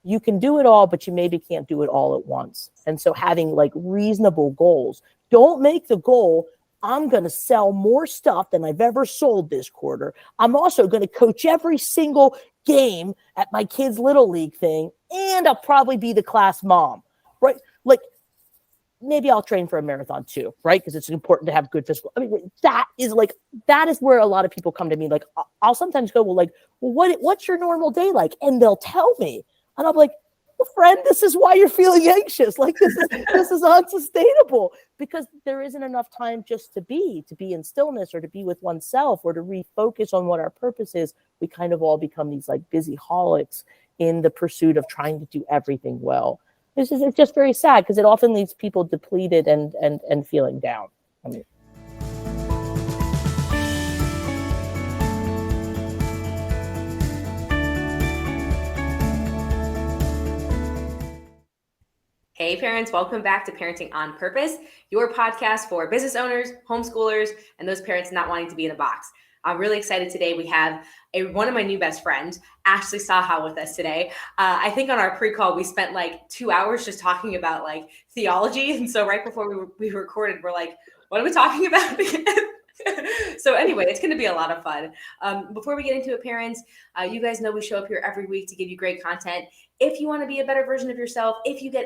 you can do it all, but you maybe can't do it all at once. And so having like reasonable goals, don't make the goal, I'm going to sell more stuff than I've ever sold this quarter. I'm also going to coach every single game at my kids' little league thing. And I'll probably be the class mom, right? Like maybe I'll train for a marathon too, right? Because it's important to have good physical. I mean, that is where a lot of people come to me. Like I'll sometimes go, well, what's your normal day like? And they'll tell me. And I'm like, well, friend, this is why you're feeling anxious. Like this is unsustainable because there isn't enough time just to be in stillness or to be with oneself or to refocus on what our purpose is. We kind of all become these like busy holics in the pursuit of trying to do everything well. It's just very sad because it often leaves people depleted and feeling down. I mean. Hey parents, welcome back to Parenting on Purpose, your podcast for business owners, homeschoolers, and those parents not wanting to be in a box. I'm really excited today. We have one of my new best friends, Ashley Saha, with us today. I think on our pre-call, we spent like 2 hours just talking about like theology. And so right before we recorded, we're like, what are we talking about again? So anyway, it's going to be a lot of fun. Before we get into it, parents, you guys know we show up here every week to give you great content. If you want to be a better version of yourself, if you get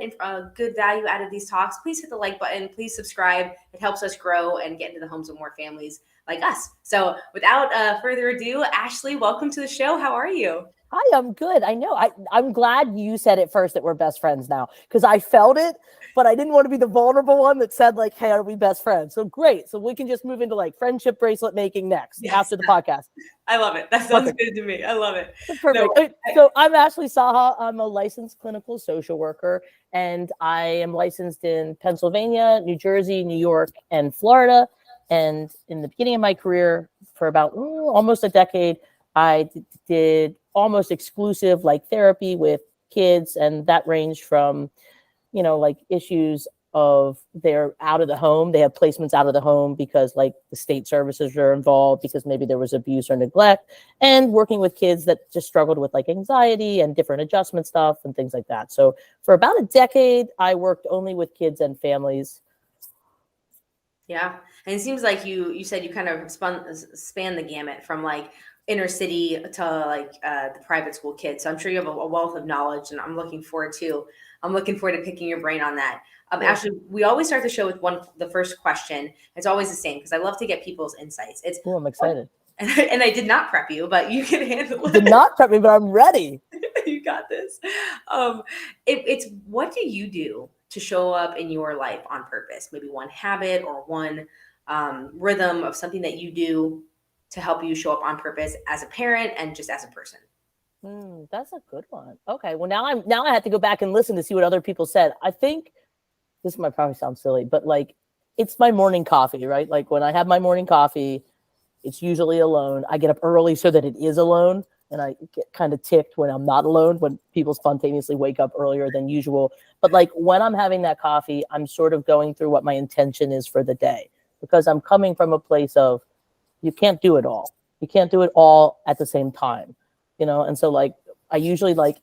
good value out of these talks, please hit the like button. Please subscribe. It helps us grow and get into the homes of more families like us. So without further ado, Ashley, welcome to the show. How are you? Hi, I'm good. I know. I'm glad you said it first that we're best friends now because I felt it, but I didn't want to be the vulnerable one that said like, hey, are we best friends? So great. So we can just move into like friendship bracelet making next after the podcast. I love it. That sounds good to me. I love it. Perfect. No, so I'm Ashley Saha. I'm a licensed clinical social worker, and I am licensed in Pennsylvania, New Jersey, New York, and Florida. And in the beginning of my career, for about almost a decade, I did almost exclusive like therapy with kids. And that ranged from, like issues of they're out of the home. They have placements out of the home because like the state services are involved because maybe there was abuse or neglect, and working with kids that just struggled with like anxiety and different adjustment stuff and things like that. So for about a decade, I worked only with kids and families. Yeah. And it seems like you said you kind of span the gamut from like inner city to like the private school kids. So I'm sure you have a wealth of knowledge, and I'm looking forward to picking your brain on that. Ashley, we always start the show with the first question. It's always the same because I love to get people's insights. I'm excited. And I did not prep you, but you can handle it. Did not prep me, but I'm ready. You got this. It's what do you do to show up in your life on purpose? Maybe one habit or one rhythm of something that you do to help you show up on purpose as a parent and just as a person. That's a good one. Okay. Well, now I have to go back and listen to see what other people said. I think this might probably sound silly, but like it's my morning coffee, right? Like when I have my morning coffee, it's usually alone. I get up early so that it is alone. And I get kind of ticked when I'm not alone, when people spontaneously wake up earlier than usual. But like when I'm having that coffee, I'm sort of going through what my intention is for the day, because I'm coming from a place of you can't do it all. You can't do it all at the same time, And so like I usually like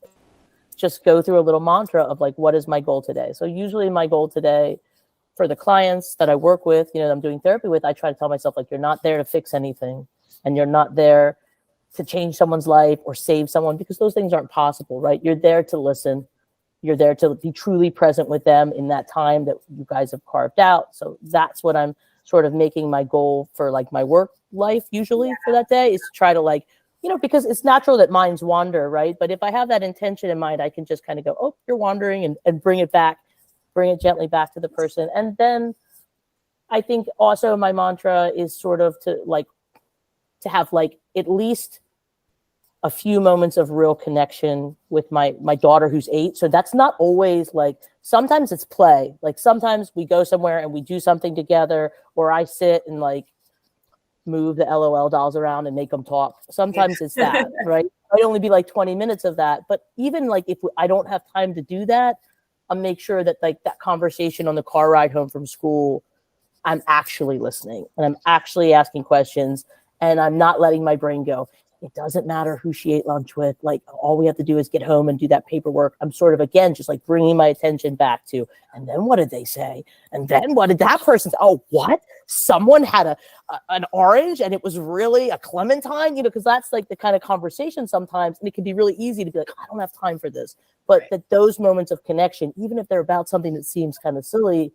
just go through a little mantra of like, what is my goal today? So usually my goal today for the clients that I work with, I'm doing therapy with, I try to tell myself like, you're not there to fix anything, and you're not there to change someone's life or save someone, because those things aren't possible, right? You're there to listen. You're there to be truly present with them in that time that you guys have carved out. So that's what I'm sort of making my goal for like my work life usually for that day, is to try to like, because it's natural that minds wander, right? But if I have that intention in mind, I can just kind of go, oh, you're wandering, and bring it gently back to the person. And then I think also my mantra is sort of to have like at least a few moments of real connection with my daughter who's 8. So that's not always like, sometimes it's play. Like sometimes we go somewhere and we do something together, or I sit and like move the LOL dolls around and make them talk. Sometimes it's that, right? I'd only be like 20 minutes of that. But even like if I don't have time to do that, I'll make sure that like that conversation on the car ride home from school, I'm actually listening and I'm actually asking questions, and I'm not letting my brain go, it doesn't matter who she ate lunch with. Like, all we have to do is get home and do that paperwork. I'm sort of, again, just like bringing my attention back to, and then what did they say? And then what did that person say? Oh, what? Someone had an orange and it was really a clementine, because that's like the kind of conversation sometimes. And it can be really easy to be like, I don't have time for this. But that those moments of connection, even if they're about something that seems kind of silly,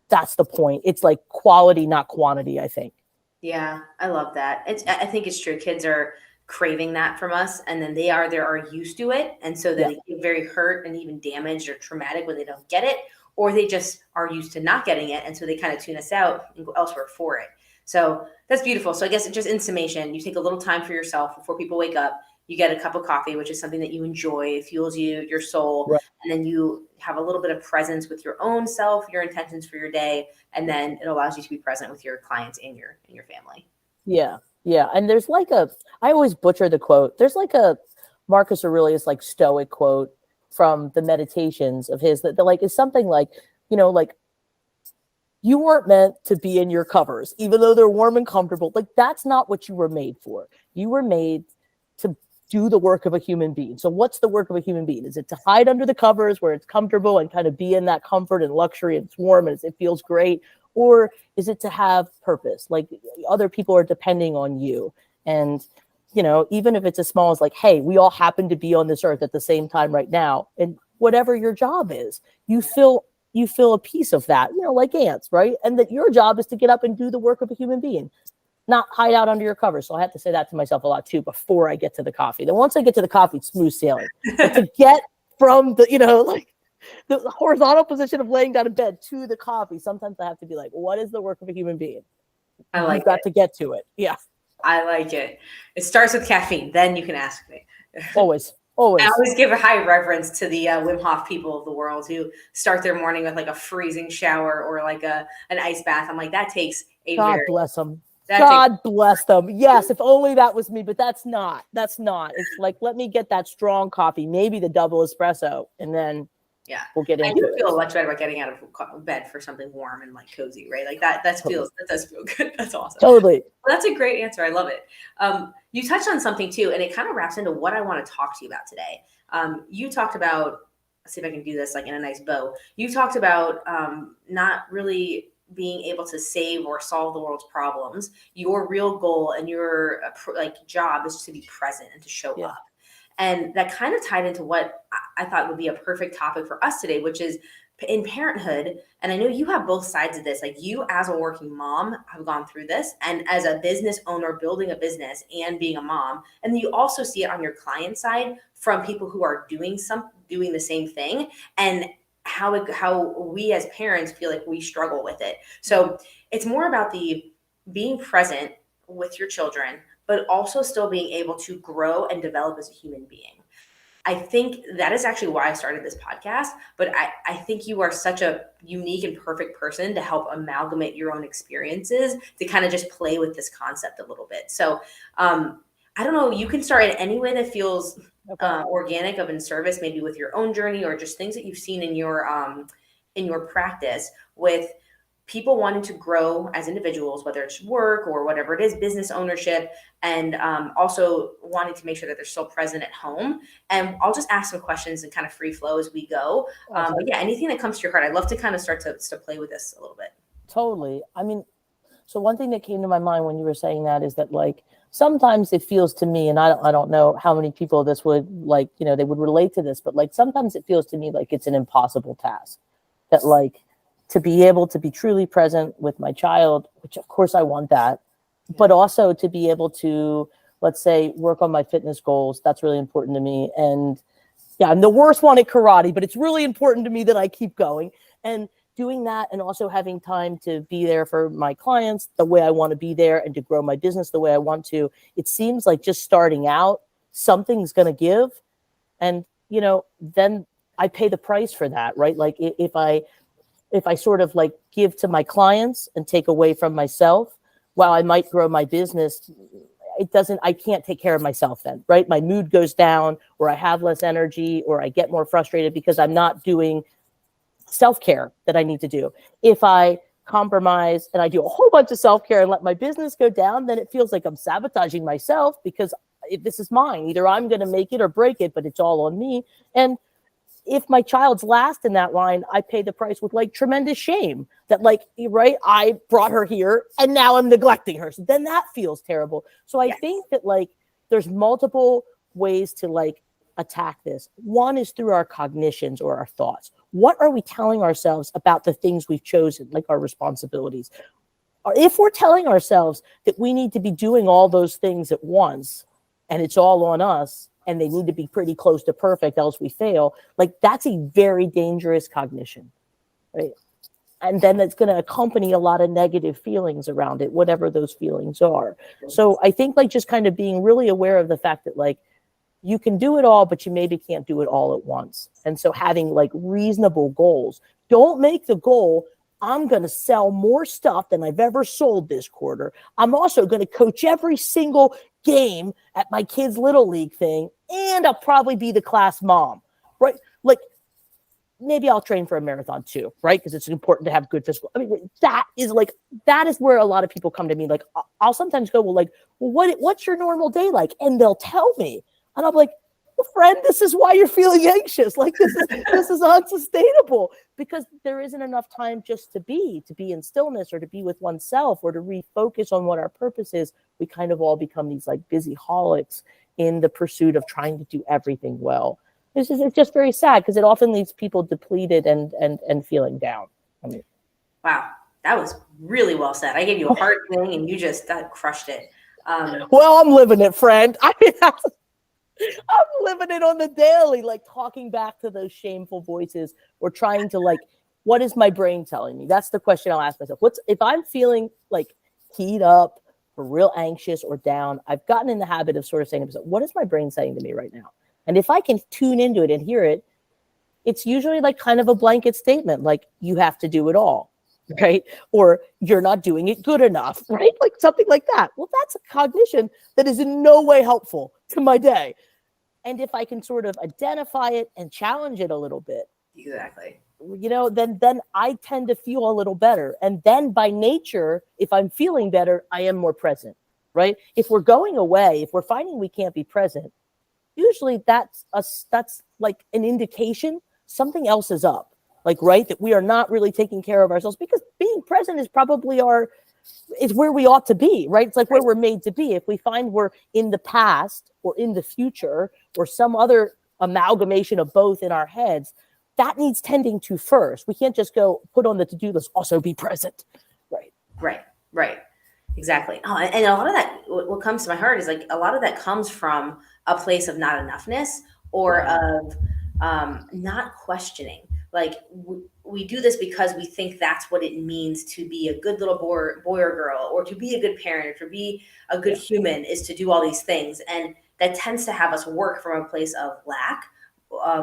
that's the point. It's like quality, not quantity, I think. Yeah, I love that. I think it's true. Kids are craving that from us, and then they are used to it, and so they get very hurt and even damaged or traumatic when they don't get it, or they just are used to not getting it, and so they kind of tune us out and go elsewhere for it. So that's beautiful. So I guess just in summation, you take a little time for yourself before people wake up. You get a cup of coffee, which is something that you enjoy, it fuels your soul, Right. and then you have a little bit of presence with your own self, your intentions for your day, and then it allows you to be present with your clients and your family. Yeah. Yeah. And there's like I always butcher the quote. There's like a Marcus Aurelius like stoic quote from the meditations of his that like is something like, like, you weren't meant to be in your covers, even though they're warm and comfortable. Like, that's not what you were made for. You were made to do the work of a human being. So what's the work of a human being? Is it to hide under the covers where it's comfortable and kind of be in that comfort and luxury and it's warm and it feels great? Or is it to have purpose? Like, other people are depending on you. And, even if it's as small as like, hey, we all happen to be on this earth at the same time right now. And whatever your job is, you feel a piece of that, like ants, right? And that your job is to get up and do the work of a human being, not hide out under your cover. So I have to say that to myself a lot too before I get to the coffee. Then once I get to the coffee, it's smooth sailing. But to get from the, like the horizontal position of laying down in bed to the coffee, sometimes I have to be like, what is the work of a human being? You've got to get to it. Yeah. I like it. It starts with caffeine. Then you can ask me. Always. I always give a high reverence to the Wim Hof people of the world who start their morning with like a freezing shower or like an ice bath. I'm like, that takes God bless them. God bless them. Yes, if only that was me, but that's not. It's like, let me get that strong coffee, maybe the double espresso, and then we'll get into it. I do feel much better about getting out of bed for something warm and like cozy, right? Like that does feel good. That's awesome. Totally. Well, that's a great answer. I love it. You touched on something too, and it kind of wraps into what I want to talk to you about today. You talked about, let's see if I can do this like in a nice bow. You talked about not really being able to save or solve the world's problems. Your real goal and your job is to be present and to show up. And that kind of tied into what I thought would be a perfect topic for us today, which is in parenthood. And I know you have both sides of this. Like, you as a working mom have gone through this, and as a business owner building a business and being a mom. And then you also see it on your client side from people who are doing the same thing, and how we as parents feel like we struggle with it. So it's more about the being present with your children, but also still being able to grow and develop as a human being. I think that is actually why I started this podcast, but I think you are such a unique and perfect person to help amalgamate your own experiences to kind of just play with this concept a little bit. So I don't know, you can start in any way that feels organic of in service, maybe with your own journey or just things that you've seen in your practice with people wanting to grow as individuals, whether it's work or whatever it is, business ownership, and also wanting to make sure that they're still present at home. And I'll just ask some questions and kind of free flow as we go. But yeah, anything that comes to your heart, I'd love to kind of start to play with this a little bit. Totally. I mean, so one thing that came to my mind when you were saying that is that, like, sometimes it feels to me, and I don't know how many people this would like, they would relate to this, but like sometimes it feels to me like it's an impossible task, that like to be able to be truly present with my child, which of course I want that, but also to be able to, let's say, work on my fitness goals. That's really important to me. And yeah, I'm the worst one at karate, but it's really important to me that I keep going and doing that, and also having time to be there for my clients the way I want to be there and to grow my business the way I want to. It seems like just starting out, something's going to give. And, then I pay the price for that, right? Like if I sort of like give to my clients and take away from myself, while I might grow my business, I can't take care of myself then, right? My mood goes down, or I have less energy, or I get more frustrated because I'm not doing self-care that I need to do. If I compromise and I do a whole bunch of self-care and let my business go down, then it feels like I'm sabotaging myself because, this is mine. Either I'm going to make it or break it, but it's all on me. And if my child's last in that line, I pay the price with like tremendous shame that like, right, I brought her here and now I'm neglecting her. So then that feels terrible. So I think that like there's multiple ways to like attack this. One is through our cognitions or our thoughts. What are we telling ourselves about the things we've chosen, like our responsibilities? Or if we're telling ourselves that we need to be doing all those things at once and it's all on us, and they need to be pretty close to perfect, else we fail. Like that's a very dangerous cognition, right? And then it's going to accompany a lot of negative feelings around it, whatever those feelings are. So I think like just kind of being really aware of the fact that like you can do it all, but you maybe can't do it all at once. And so having like reasonable goals. Don't make the goal, I'm going to sell more stuff than I've ever sold this quarter. I'm also going to coach every single game at my kids' little league thing, and I'll probably be the class mom, right? Like maybe I'll train for a marathon too, right? Because it's important to have good physical. I mean, that is where a lot of people come to me. Like I'll sometimes go, well, what's your normal day like? And they'll tell me, and I'm like, well, friend, this is why you're feeling anxious. Like this is unsustainable because there isn't enough time just to be in stillness or to be with oneself or to refocus on what our purpose is. We kind of all become these like busy holics in the pursuit of trying to do everything well. It's just very sad because it often leaves people depleted and feeling down. I mean, wow, that was really well said. I gave you a hard thing and you just crushed it. Well, I'm living it, friend. I mean, I'm living it on the daily, like talking back to those shameful voices or trying to like, what is my brain telling me? That's the question I'll ask myself. If I'm feeling like keyed up or real anxious or down, I've gotten in the habit of sort of saying to myself, what is my brain saying to me right now? And if I can tune into it and hear it, it's usually like kind of a blanket statement, like you have to do it all, right? Or you're not doing it good enough, right? Like something like that. Well, that's a cognition that is in no way helpful to my day. And if I can sort of identify it and challenge it a little bit, exactly, then I tend to feel a little better. And then by nature, if I'm feeling better, I am more present, right? If we're going away, if we're finding we can't be present, usually that's like an indication something else is up, like, right? That we are not really taking care of ourselves because being present is probably it's where we ought to be, right? It's like where we're made to be. If we find we're in the past or in the future or some other amalgamation of both in our heads, that needs tending to first. We can't just go put on the to-do list, also be present, right? Right. Exactly. Oh, and a lot of that, what comes to my heart is like a lot of that comes from a place of not enoughness or of not questioning. Like we do this because we think that's what it means to be a good little boy or girl, or to be a good parent, or to be a good human is to do all these things. And that tends to have us work from a place of lack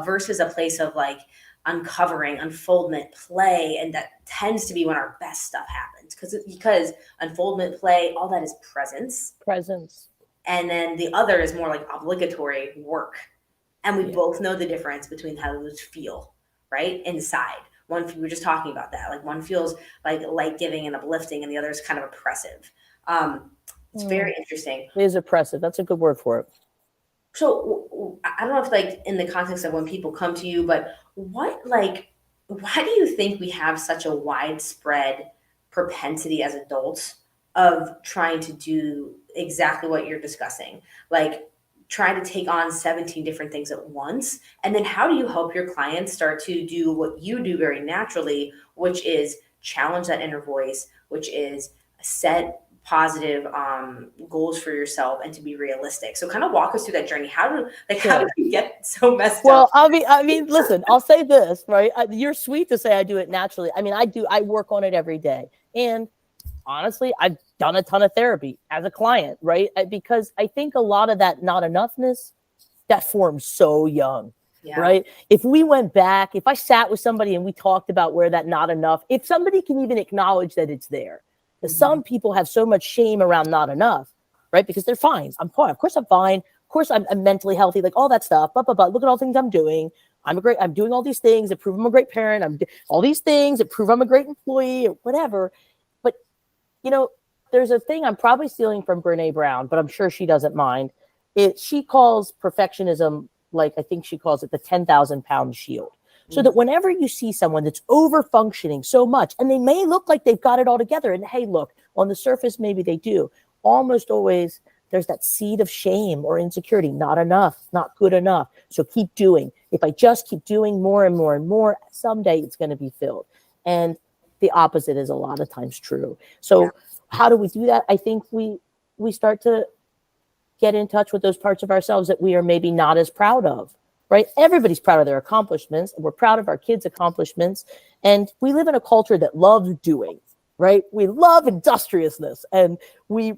versus a place of like uncovering, unfoldment, play. And that tends to be when our best stuff happens because unfoldment, play, all that is presence. And then the other is more like obligatory work. And we both know the difference between how those feel, right? Inside. One, we were just talking about that. Like one feels like light-giving and uplifting, and the other is kind of oppressive. It's very interesting. It is oppressive. That's a good word for it. So I don't know if like in the context of when people come to you, but why do you think we have such a widespread propensity as adults of trying to do exactly what you're discussing? Like trying to take on 17 different things at once. And then how do you help your clients start to do what you do very naturally, which is challenge that inner voice, which is set positive goals for yourself and to be realistic? So kind of walk us through that journey. How do we get so messed up? Well, I mean, listen, I'll say this, right? You're sweet to say I do it naturally. I mean, I work on it every day. And honestly, I've done a ton of therapy as a client, right? Because I think a lot of that not enoughness, that forms so young, right? If we went back, if I sat with somebody and we talked about where that not enough, if somebody can even acknowledge that it's there. Some people have so much shame around not enough, right? Because they're fine. I'm fine. Of course I'm fine. Of course I'm mentally healthy, like all that stuff. But look at all the things I'm doing. I'm doing all these things that prove I'm a great parent. All these things that prove I'm a great employee or whatever. But, there's a thing I'm probably stealing from Brene Brown, but I'm sure she doesn't mind. she calls perfectionism, like I think she calls it the 10,000-pound shield. So that whenever you see someone that's over functioning so much, and they may look like they've got it all together, and hey, look, on the surface, maybe they do, almost always there's that seed of shame or insecurity, not enough, not good enough. So keep doing. If I just keep doing more and more and more, someday it's going to be filled. And the opposite is a lot of times true. So how do we do that? I think we start to get in touch with those parts of ourselves that we are maybe not as proud of. Right? Everybody's proud of their accomplishments, and we're proud of our kids' accomplishments. And we live in a culture that loves doing, right? We love industriousness, and we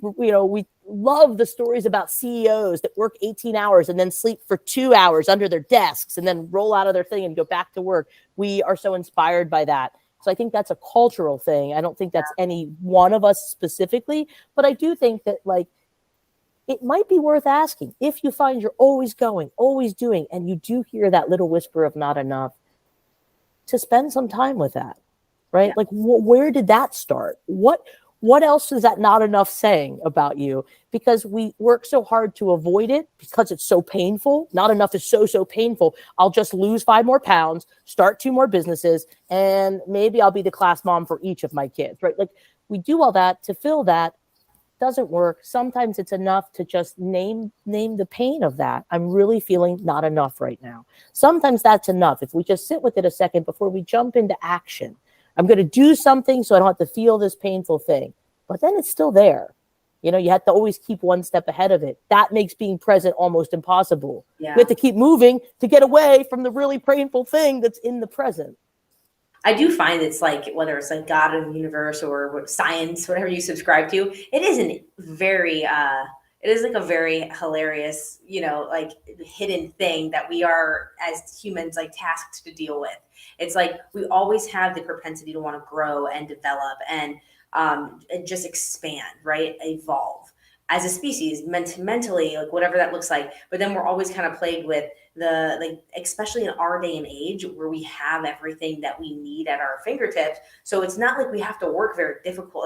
love the stories about CEOs that work 18 hours and then sleep for 2 hours under their desks and then roll out of their thing and go back to work. We are so inspired by that. So I think that's a cultural thing. I don't think that's any one of us specifically, but I do think that, like, it might be worth asking if you find you're always going, always doing, and you do hear that little whisper of not enough, to spend some time with that, right? Like, where did that start? What else is that not enough saying about you? Because we work so hard to avoid it because it's so painful. Not enough is so painful. I'll just lose 5 more pounds, start 2 more businesses, and maybe I'll be the class mom for each of my kids, right? Like, we do all that to fill that. Doesn't work. Sometimes it's enough to just name the pain of that. I'm really feeling not enough right now. Sometimes that's enough. If we just sit with it a second before we jump into action, I'm going to do something so I don't have to feel this painful thing. But then it's still there. You know, you have to always keep one step ahead of it. That makes being present almost impossible. Yeah. We have to keep moving to get away from the really painful thing that's in the present. I do find it's like, whether it's like God or the universe or science, whatever you subscribe to, it is a very hilarious, like, hidden thing that we are as humans like tasked to deal with. It's like we always have the propensity to want to grow and develop and just expand, right? Evolve as a species, mentally, like whatever that looks like. But then we're always kind of plagued with especially in our day and age where we have everything that we need at our fingertips. So it's not like we have to work very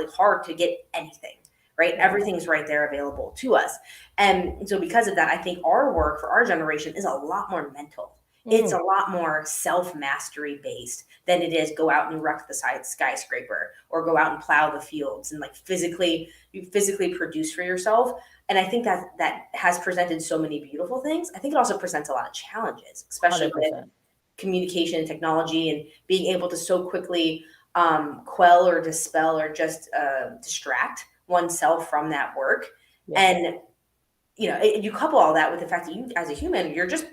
hard to get anything, right? Everything's right there available to us. And so because of that, I think our work for our generation is a lot more mental. It's a lot more self-mastery based than it is go out and wreck the skyscraper or go out and plow the fields and you physically produce for yourself. And I think that has presented so many beautiful things. I think it also presents a lot of challenges, especially 100%. With communication and technology and being able to so quickly quell or dispel or just distract oneself from that work. Yeah. And, you couple all that with the fact that you, as a human, you're just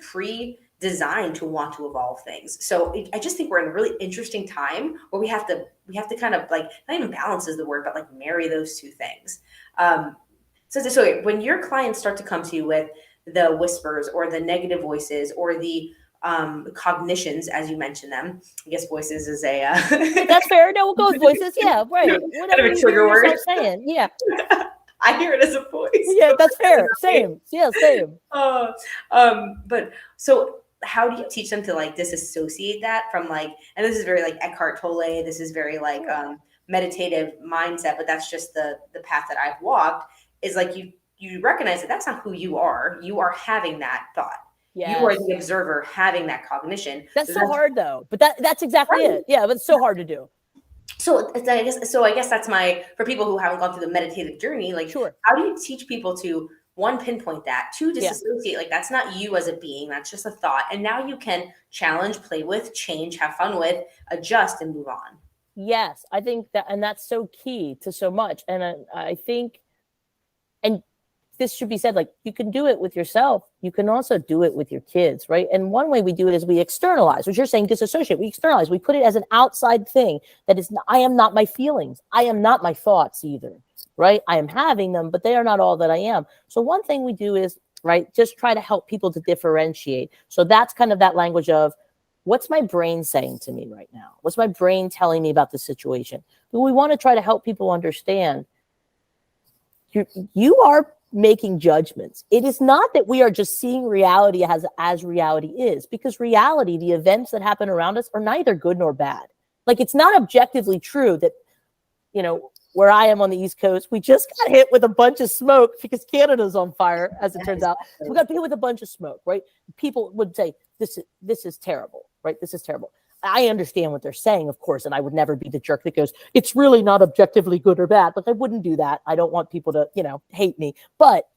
designed to want to evolve things. So I just think we're in a really interesting time where we have to kind of like, not even balance is the word, but like marry those two things. So when your clients start to come to you with the whispers or the negative voices or the cognitions, as you mentioned them, I guess voices is a that's fair. No, we'll go with voices. Yeah, right. Whatever kind of a trigger word. Saying. Yeah. I hear it as a voice. Yeah, that's fair. Same. Yeah, same. But so how do you teach them to like disassociate that from like, and this is very like Eckhart Tolle, this is very like meditative mindset, but that's just the path that I've walked, is like you recognize that that's not who you are. You are having that thought. Yes. You are the observer having that cognition. That's so hard though, but that's exactly right. It. Yeah, but it's so hard to do. So I guess that's for people who haven't gone through the meditative journey, like, sure. How do you teach people to, one, pinpoint that, two, disassociate, like that's not you as a being, that's just a thought. And now you can challenge, play with, change, have fun with, adjust, and move on. Yes, I think that, and that's so key to so much. And I think, and this should be said, like, you can do it with yourself. You can also do it with your kids, right? And one way we do it is we externalize, which you're saying disassociate. We externalize. We put it as an outside thing that is, I am not my feelings. I am not my thoughts either, right? I am having them, but they are not all that I am. So one thing we do is, right, just try to help people to differentiate. So that's kind of that language of, what's my brain saying to me right now? What's my brain telling me about the situation? But we want to try to help people understand you are making judgments. It is not that we are just seeing reality as reality is, because reality, the events that happen around us, are neither good nor bad. Like, it's not objectively true that, where I am on the East Coast, we just got hit with a bunch of smoke because Canada's on fire, as it turns out. So we got hit with a bunch of smoke, right? People would say, this is terrible, right? This is terrible. I understand what they're saying, of course, and I would never be the jerk that goes, it's really not objectively good or bad. Like, I wouldn't do that. I don't want people to, hate me. But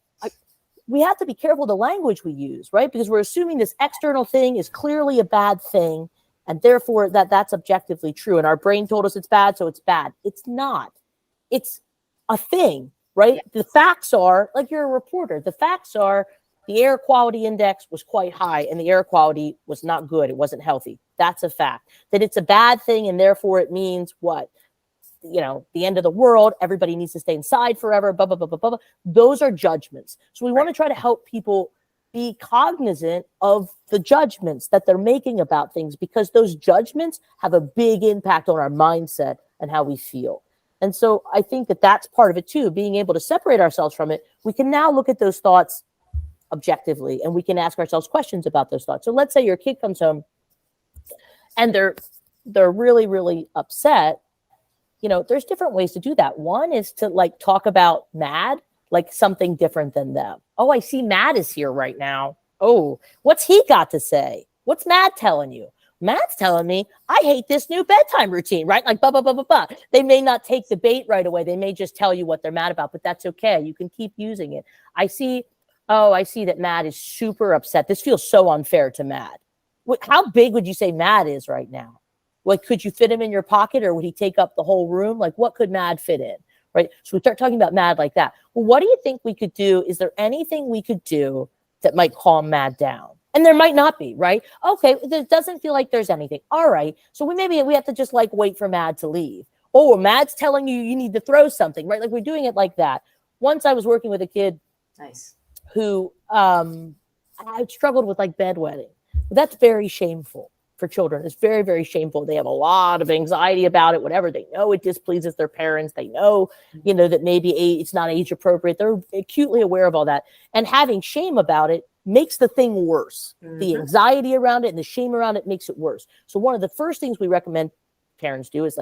we have to be careful the language we use, right? Because we're assuming this external thing is clearly a bad thing, and therefore that's objectively true. And our brain told us it's bad, so it's bad. It's not. It's a thing, right? Yeah. The facts are, like, you're a reporter. The facts are the air quality index was quite high and the air quality was not good. It wasn't healthy. That's a fact. That it's a bad thing and therefore it means what? The end of the world. Everybody needs to stay inside forever. Blah, blah, blah, blah, blah. Those are judgments. So we want to try to help people be cognizant of the judgments that they're making about things, because those judgments have a big impact on our mindset and how we feel. And so I think that that's part of it too, being able to separate ourselves from it. We can now look at those thoughts objectively, and we can ask ourselves questions about those thoughts. So let's say your kid comes home and they're really, really upset. There's different ways to do that. One is to talk about Mad, like something different than them. Oh, I see Mad is here right now. Oh, what's he got to say? What's Mad telling you? Matt's telling me, I hate this new bedtime routine, right? Like, blah, blah, blah, blah, blah. They may not take the bait right away. They may just tell you what they're mad about, but that's okay. You can keep using it. I see that Matt is super upset. This feels so unfair to Matt. How big would you say Matt is right now? Like, could you fit him in your pocket, or would he take up the whole room? Like, what could Matt fit in, right? So we start talking about Matt like that. Well, what do you think we could do? Is there anything we could do that might calm Matt down? And there might not be, right? Okay, it doesn't feel like there's anything. All right, so we have to just wait for Mad to leave. Oh, Mad's telling you need to throw something, right? Like, we're doing it like that. Once I was working with a kid, nice, who I struggled with bedwetting. That's very shameful for children. It's very, very shameful. They have a lot of anxiety about it, whatever. They know it displeases their parents. They know, that maybe it's not age appropriate. They're acutely aware of all that. And having shame about it makes the thing worse. Mm-hmm. The anxiety around it and the shame around it makes it worse. So one of the first things we recommend parents do is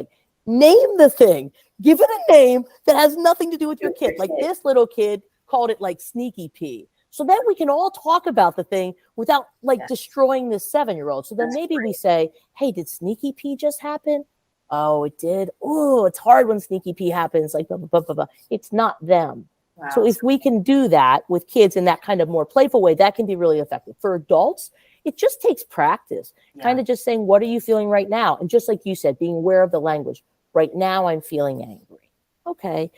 name the thing. Give it a name that has nothing to do with your kid. Like, this little kid called it sneaky pee. So then we can all talk about the thing without destroying this 7-year-old. So then maybe we say, hey, did sneaky pee just happen? Oh, it did. Oh, it's hard when sneaky pee happens. Blah, blah, blah, blah, blah. It's not them. Wow. So if we can do that with kids in that kind of more playful way, that can be really effective. For adults, it just takes practice. Kind of just saying, what are you feeling right now? And just like you said, being aware of the language. Right now, I'm feeling angry. Okay.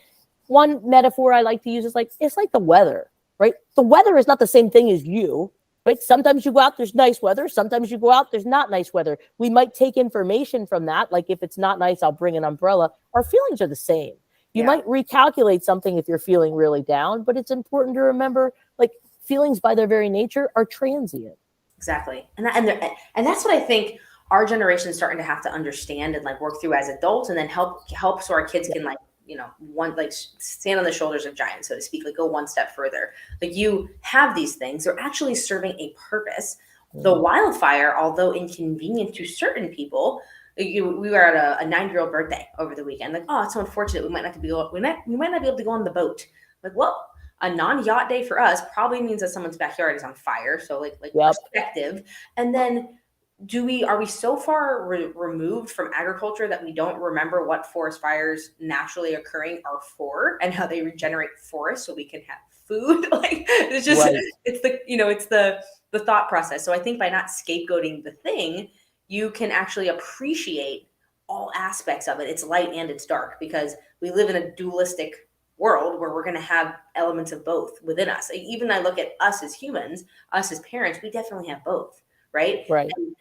One metaphor I like to use is it's like the weather. Right? The weather is not the same thing as you, right? Sometimes you go out, there's nice weather. Sometimes you go out, there's not nice weather. We might take information from that. Like, if it's not nice, I'll bring an umbrella. Our feelings are the same. You might recalculate something if you're feeling really down, but it's important to remember, feelings by their very nature are transient. Exactly. And that's what I think our generation is starting to have to understand and work through as adults, and then help so our kids can stand on the shoulders of giants, so to speak, go one step further. You have these things, they're actually serving a purpose. Mm-hmm. The wildfire, although inconvenient to certain people, we were at a 9-year-old birthday over the weekend. It's so unfortunate. We might not be able to go on the boat. Well, a non-yacht day for us probably means that someone's backyard is on fire. So perspective. And then are we so far removed from agriculture that we don't remember what forest fires naturally occurring are for, and how they regenerate forests so we can have food? It's just, right. It's the thought process. So I think by not scapegoating the thing, you can actually appreciate all aspects of it. It's light and it's dark, because we live in a dualistic world where we're going to have elements of both within us. Even I look at us as humans, us as parents, we definitely have both. Right. Right. And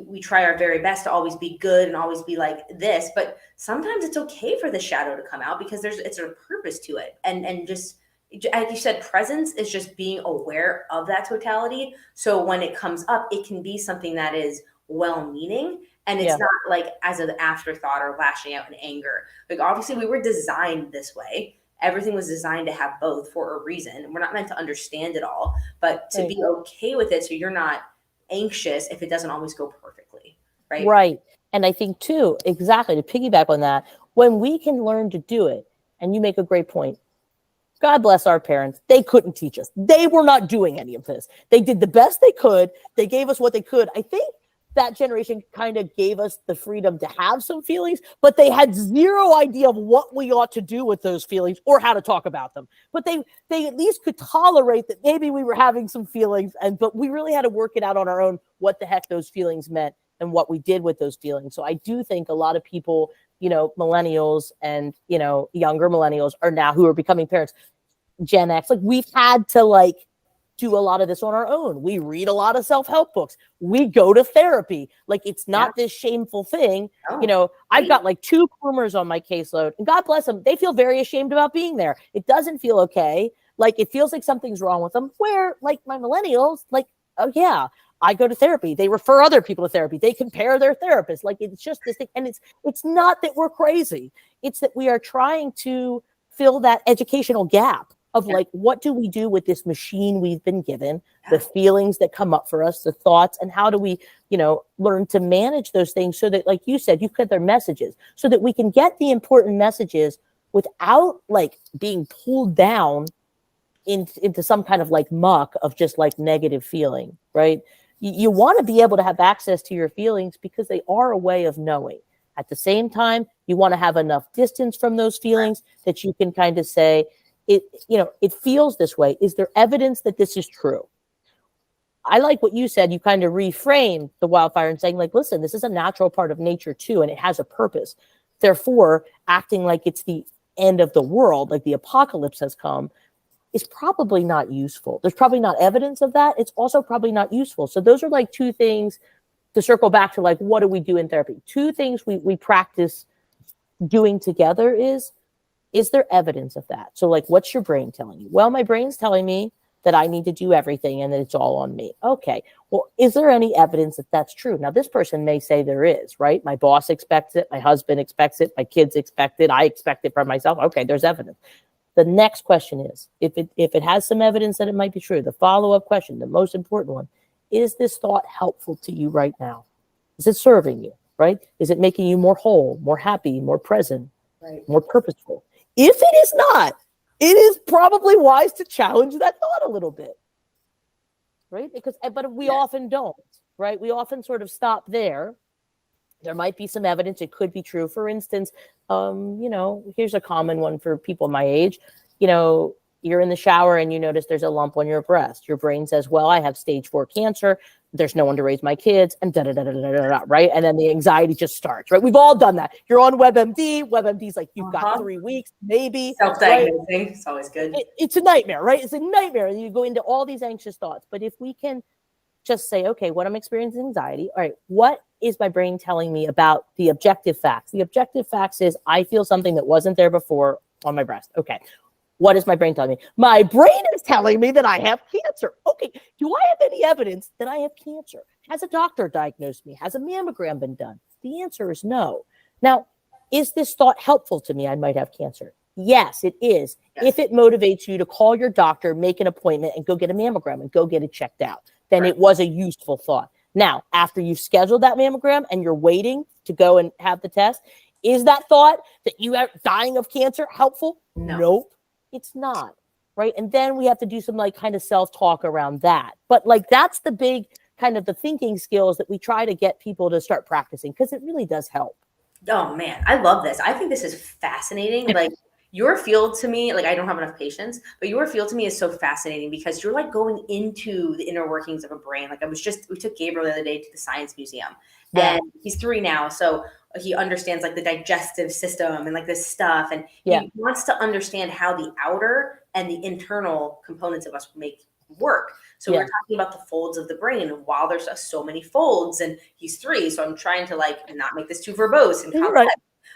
we try our very best to always be good and always be like this, but sometimes it's okay for the shadow to come out, because it's a purpose to it. And just, as you said, presence is just being aware of that totality. So when it comes up, it can be something that is well-meaning, and it's not as an afterthought or lashing out in anger. Obviously we were designed this way. Everything was designed to have both for a reason. We're not meant to understand it all, but to be okay with it, so you're not anxious if it doesn't always go perfectly, right? Right. And I think too, exactly, to piggyback on that, when we can learn to do it, and you make a great point. God bless our parents. They couldn't teach us. They were not doing any of this. They did the best they could. They gave us what they could. I think that generation kind of gave us the freedom to have some feelings, but they had zero idea of what we ought to do with those feelings or how to talk about them. But they at least could tolerate that maybe we were having some feelings, but we really had to work it out on our own, what the heck those feelings meant and what we did with those feelings. So I do think a lot of people, millennials and, younger millennials are now who are becoming parents, Gen X, like we've had to do a lot of this on our own. We read a lot of self-help books. We go to therapy. Like it's not this shameful thing. I've got like 2 groomers on my caseload, and God bless them. They feel very ashamed about being there. It doesn't feel okay. Like it feels like something's wrong with them, where like my millennials, like, oh yeah, I go to therapy. They refer other people to therapy. They compare their therapists. Like it's just this thing. And it's not that we're crazy. It's that we are trying to fill that educational gap of like, what do we do with this machine we've been given, the feelings that come up for us, the thoughts, and how do we, learn to manage those things so that, like you said, you get their messages so that we can get the important messages without like being pulled down into some kind of like muck of just like negative feeling, right? You want to be able to have access to your feelings because they are a way of knowing. At the same time, you want to have enough distance from those feelings that you can kind of say, it feels this way. Is there evidence that this is true? I like what you said. You kind of reframed the wildfire and saying like, listen, this is a natural part of nature too, and it has a purpose. Therefore, acting like it's the end of the world, like the apocalypse has come, is probably not useful. There's probably not evidence of that. It's also probably not useful. So those are like 2 things to circle back to, like, what do we do in therapy? 2 things we practice doing together is there evidence of that? So like, what's your brain telling you? Well, my brain's telling me that I need to do everything and that it's all on me. Okay. Well, is there any evidence that that's true? Now, this person may say there is, right? My boss expects it. My husband expects it. My kids expect it. I expect it from myself. Okay. There's evidence. The next question is, if it has some evidence that it might be true, the follow-up question, the most important one, is this thought helpful to you right now? Is it serving you, right? Is it making you more whole, more happy, more present, more purposeful? If it is not, it is probably wise to challenge that thought a little bit, right? But we often don't, right? We often sort of stop there. There might be some evidence it could be true. For instance, here's a common one for people my age. You're in the shower and you notice there's a lump on your breast. Your brain says, well, I have stage 4 cancer. There's no one to raise my kids, and right? And then the anxiety just starts, right? We've all done that. You're on WebMD. WebMD's like, you've got 3 weeks, maybe. Self-diagnosing, right? It's always good. It's a nightmare, right? It's a nightmare. And you go into all these anxious thoughts. But if we can just say, okay, what I'm experiencing anxiety. All right, what is my brain telling me about the objective facts? The objective facts is I feel something that wasn't there before on my breast. Okay. What is my brain telling me? My brain is telling me that I have cancer. Okay. Do I have any evidence that I have cancer? Has a doctor diagnosed me? Has a mammogram been done? The answer is no. Now, is this thought helpful to me? I might have cancer. Yes, it is. Yes. If it motivates you to call your doctor, make an appointment, and go get a mammogram and go get it checked out, then it was a useful thought. Now, after you've scheduled that mammogram and you're waiting to go and have the test, is that thought that you are dying of cancer helpful? No. Nope, it's not, right? And then we have to do some like kind of self-talk around that. But like that's the big kind of the thinking skills that we try to get people to start practicing because it really does help. Oh man, I love this. I think this is fascinating. Like your field to me, like I don't have enough patience, but your field to me is so fascinating because you're like going into the inner workings of a brain. Like we took Gabriel the other day to the Science Museum and he's 3 now. So he understands like the digestive system and like this stuff. And he wants to understand how the outer and the internal components of us make work. So we're talking about the folds of the brain and while there's so many folds and he's 3. So I'm trying to like not make this too verbose and complex. Right.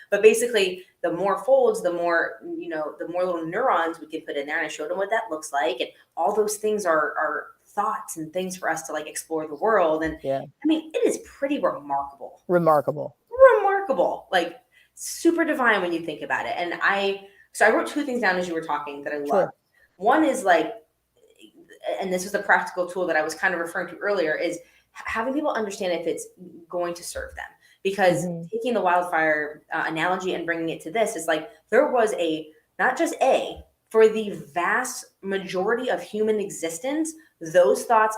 But basically, the more folds, the more, the more little neurons we can put in there. And I showed him what that looks like. And all those things are thoughts and things for us to like explore the world. And I mean, it is pretty remarkable. Remarkable. Like super divine when you think about it. And I wrote 2 things down as you were talking that I love. Sure. One is like, and this was a practical tool that I was kind of referring to earlier, is having people understand if it's going to serve them. because Mhm. taking the wildfire analogy and bringing it to this is like, there was not just for the vast majority of human existence, those thoughts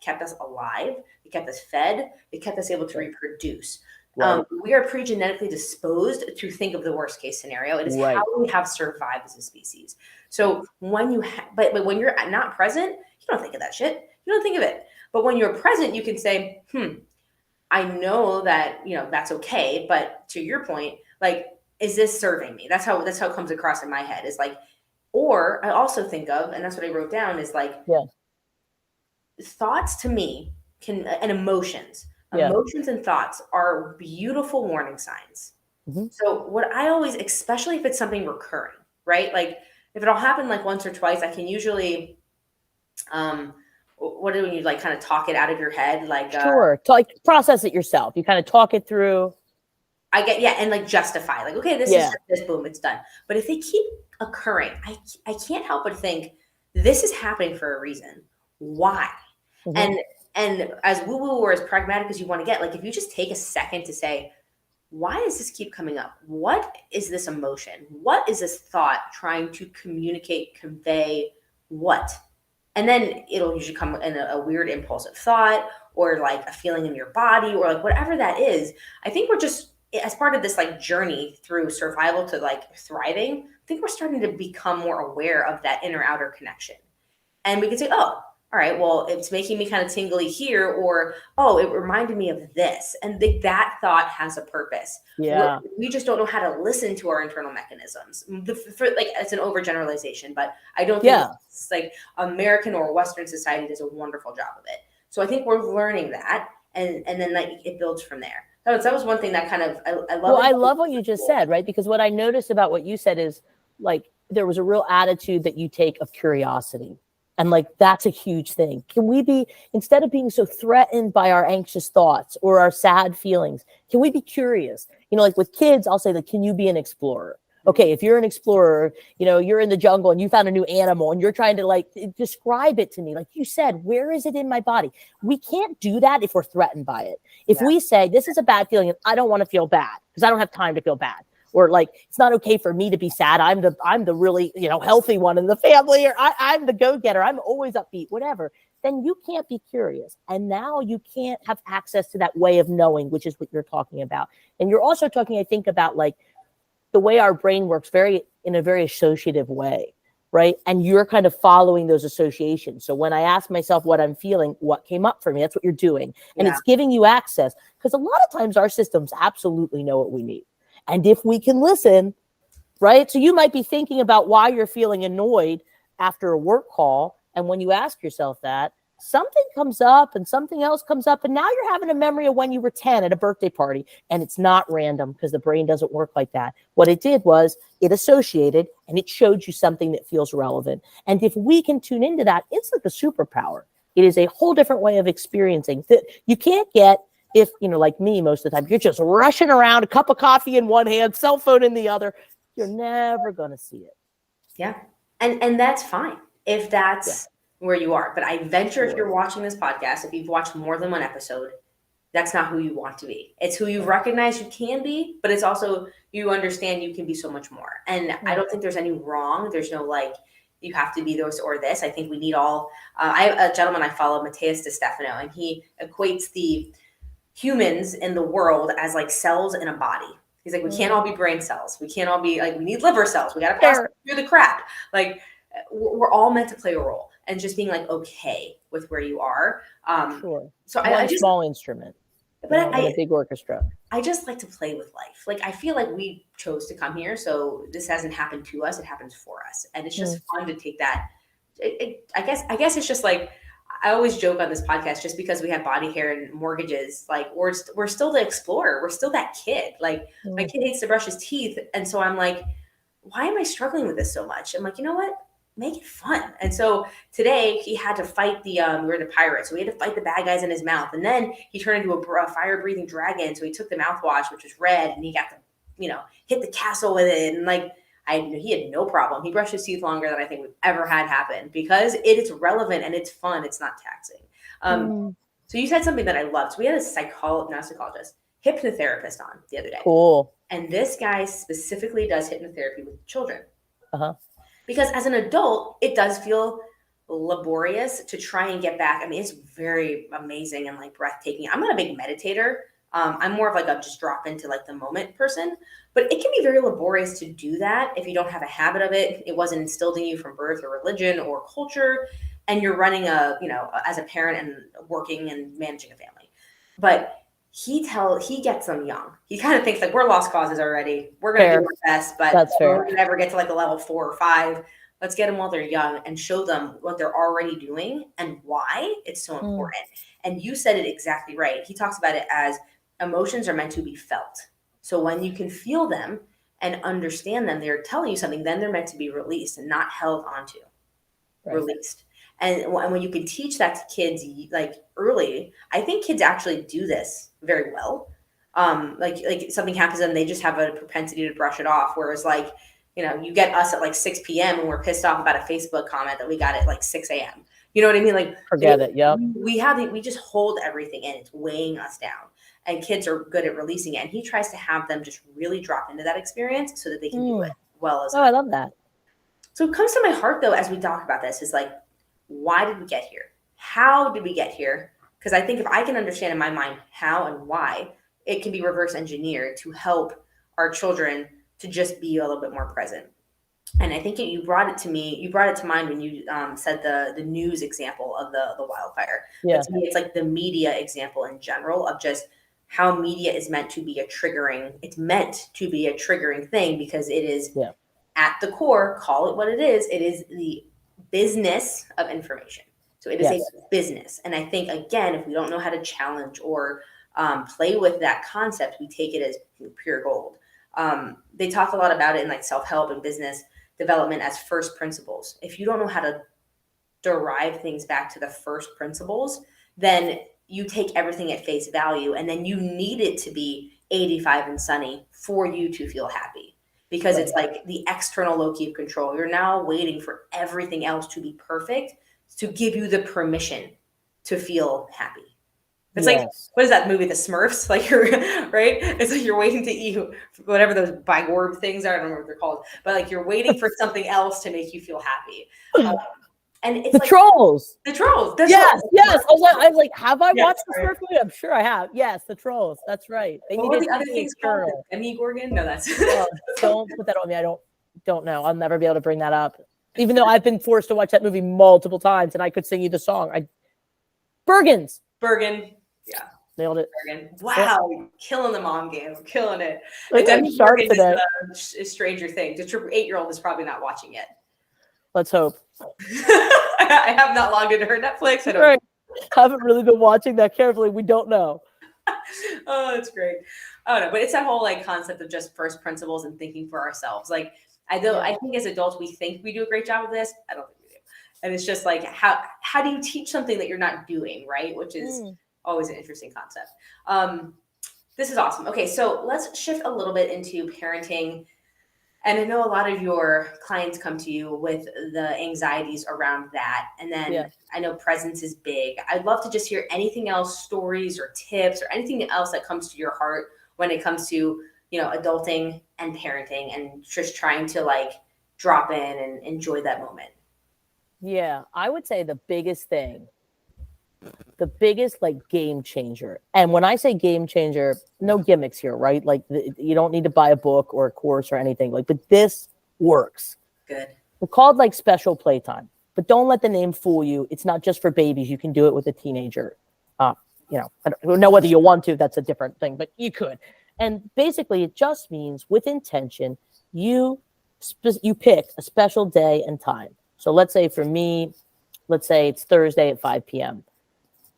kept us alive. They kept us fed. They kept us able to reproduce. Right. We are pre-genetically disposed to think of the worst case scenario. It is how Right. we have survived as a species. So when you, but when you're not present, you don't think of that shit. You don't think of it. But when you're present, you can say, I know that, that's okay. But to your point, like, is this serving me? That's how it comes across in my head, is like, or I also think of, and that's what I wrote down, is like, Yeah. thoughts to me and emotions. Yeah. Emotions and thoughts are beautiful warning signs. Mhm. So what I always, especially if it's something recurring, right? Like if it'll happen like once or twice, I can usually, what do you like, kind of talk it out of your head? Like, Sure. Like process it yourself. You kind of talk it through. I get, yeah. And like justify, like, okay, this is Yeah. just this, boom, it's done. But if they keep occurring, I can't help but think this is happening for a reason. Why? Mhm. And as woo woo or as pragmatic as you want to get, like if you just take a second to say, why does this keep coming up? What is this emotion? What is this thought trying to communicate, convey what? And then it'll usually come in a weird impulsive thought or like a feeling in your body or like whatever that is. I think we're just, as part of this like journey through survival to like thriving, I think we're starting to become more aware of that inner outer connection. And we can say, oh, all right, well, it's making me kind of tingly here, or oh, it reminded me of this. And that thought has a purpose. Yeah. We just don't know how to listen to our internal mechanisms. Like, it's an overgeneralization, but I don't think Yeah. it's like American or Western society does a wonderful job of it. So I think we're learning that, and then like it builds from there. That was one thing that kind of I love. Well, I love what you just said, right? Because what I noticed about what you said is like there was a real attitude that you take of curiosity. And like that's a huge thing. Can we be, instead of being so threatened by our anxious thoughts or our sad feelings, can we be curious? Like with kids, I'll say, like, can you be an explorer? Okay, if you're an explorer, you're in the jungle and you found a new animal and you're trying to like describe it to me. Like you said, where is it in my body? We can't do that if we're threatened by it. If we say, this is a bad feeling and I don't want to feel bad because I don't have time to feel bad, or like it's not okay for me to be sad, I'm the really healthy one in the family, or I'm the go-getter, I'm always upbeat, whatever, then you can't be curious. And now you can't have access to that way of knowing, which is what you're talking about. And you're also talking, I think, about like the way our brain works in a very associative way, right? And you're kind of following those associations. So when I ask myself what I'm feeling, what came up for me, that's what you're doing. And it's giving you access, because a lot of times our systems absolutely know what we need. And if we can listen, right? So you might be thinking about why you're feeling annoyed after a work call. And when you ask yourself that, something comes up and something else comes up. And now you're having a memory of when you were 10 at a birthday party. And it's not random, because the brain doesn't work like that. What it did was it associated and it showed you something that feels relevant. And if we can tune into that, it's like a superpower. It is a whole different way of experiencing that you can't get if, like me, most of the time, you're just rushing around, a cup of coffee in one hand, cell phone in the other. You're never going to see it. Yeah. And that's fine if that's where you are. But I venture, if you're watching this podcast, if you've watched more than one episode, that's not who you want to be. It's who you recognize you can be, but it's also, you understand you can be so much more. And I don't think there's any wrong. There's no like, you have to be this or this. I think we need all, I have a gentleman I follow, Matthias DiStefano, and he equates the humans in the world as like cells in a body. He's like, we can't all be brain cells. We can't all be like, we need liver cells. We got to pass through the crap. Like we're all meant to play a role, and just being like, okay with where you are. So I just, small instrument, but a big orchestra. I just like to play with life. Like, I feel like we chose to come here. So this hasn't happened to us. It happens for us. And it's just fun to take that. I guess it's just like, I always joke on this podcast, just because we have body hair and mortgages, like we're still the explorer. We're still that kid. Like my kid hates to brush his teeth. And so I'm like, why am I struggling with this so much? I'm like, you know what? Make it fun. And so today he had to fight we were the pirates. So he had to fight the bad guys in his mouth. And then he turned into a fire breathing dragon. So he took the mouthwash, which was red, and he got to, hit the castle with it. And like, he had no problem. He brushed his teeth longer than I think we've ever had happen, because it is relevant and it's fun. It's not taxing. So you said something that I loved. So we had a psychologist, hypnotherapist on the other day. Cool. And this guy specifically does hypnotherapy with children. Uh-huh. Because as an adult, it does feel laborious to try and get back. I mean, it's very amazing and like breathtaking. I'm not a big meditator. I'm more of like a just drop into like the moment person, but it can be very laborious to do that if you don't have a habit of it. It wasn't instilled in you from birth or religion or culture, and you're running as a parent and working and managing a family. But he gets them young. He kind of thinks like we're lost causes already. We're going to do our best, but we're going to never get to like a level 4 or 5. Let's get them while they're young and show them what they're already doing and why it's so important. And you said it exactly right. He talks about it as emotions are meant to be felt. So when you can feel them and understand them, they're telling you something, then they're meant to be released and not held onto, released. And when you can teach that to kids like early, I think kids actually do this very well. Like something happens and they just have a propensity to brush it off. Whereas like, you get us at like 6 p.m. and we're pissed off about a Facebook comment that we got at like 6 a.m. You know what I mean? Like forget it. Yep. We just hold everything in. It's weighing us down. And kids are good at releasing it. And he tries to have them just really drop into that experience so that they can do it well as well. I love that. So it comes to my heart though, as we talk about this, is like, why did we get here? How did we get here? Because I think if I can understand in my mind how and why, it can be reverse engineered to help our children to just be a little bit more present. And I think you brought it to mind when you said the news example of the wildfire. Yeah. But to me, it's like the media example in general of just how media is meant to be it's meant to be a triggering thing because it is at the core, call it what it is the business of information. So it is a business. And I think, again, if we don't know how to challenge or play with that concept, we take it as pure gold. They talk a lot about it in like self-help and business development as first principles. If you don't know how to derive things back to the first principles, then you take everything at face value and then you need it to be 85 and sunny for you to feel happy because it's like the external locus of control. You're now waiting for everything else to be perfect to give you the permission to feel happy. It's like, what is that movie, The Smurfs? Like you're right. It's like you're waiting to eat whatever those bigorb things are. I don't know what they're called, but like you're waiting for something else to make you feel happy. And it's the like trolls. The trolls. Yes. I was like, have I watched the Smurf movie? I'm sure I have. Yes, the trolls. That's right. They what were the other things called? Demigorgon? No, that's don't put that on me. I don't know. I'll never be able to bring that up. Even though I've been forced to watch that movie multiple times and I could sing you the song. Bergen. Yeah. Nailed it. Bergen. Wow. Killing the mom game. Killing it. Demigorgon is a Stranger Things. The 8-year-old is probably not watching it. Let's hope. I have not logged into her Netflix. I haven't really been watching that carefully. We don't know. Oh, that's great. I don't know, but it's that whole like concept of just first principles and thinking for ourselves. Like I think as adults we think we do a great job of this. I don't think we do. And it's just like how do you teach something that you're not doing, right? Which is always an interesting concept. This is awesome. Okay, so let's shift a little bit into parenting. And I know a lot of your clients come to you with the anxieties around that. And then I know presence is big. I'd love to just hear anything else, stories or tips or anything else that comes to your heart when it comes to, adulting and parenting and just trying to like drop in and enjoy that moment. Yeah, I would say the biggest like game changer. And when I say game changer, no gimmicks here, right? Like you don't need to buy a book or a course or anything but this works. Good. It's called like special playtime, but don't let the name fool you. It's not just for babies. You can do it with a teenager. I don't know whether you want to, that's a different thing, but you could. And basically it just means with intention, you pick a special day and time. So let's say for me, it's Thursday at 5 p.m.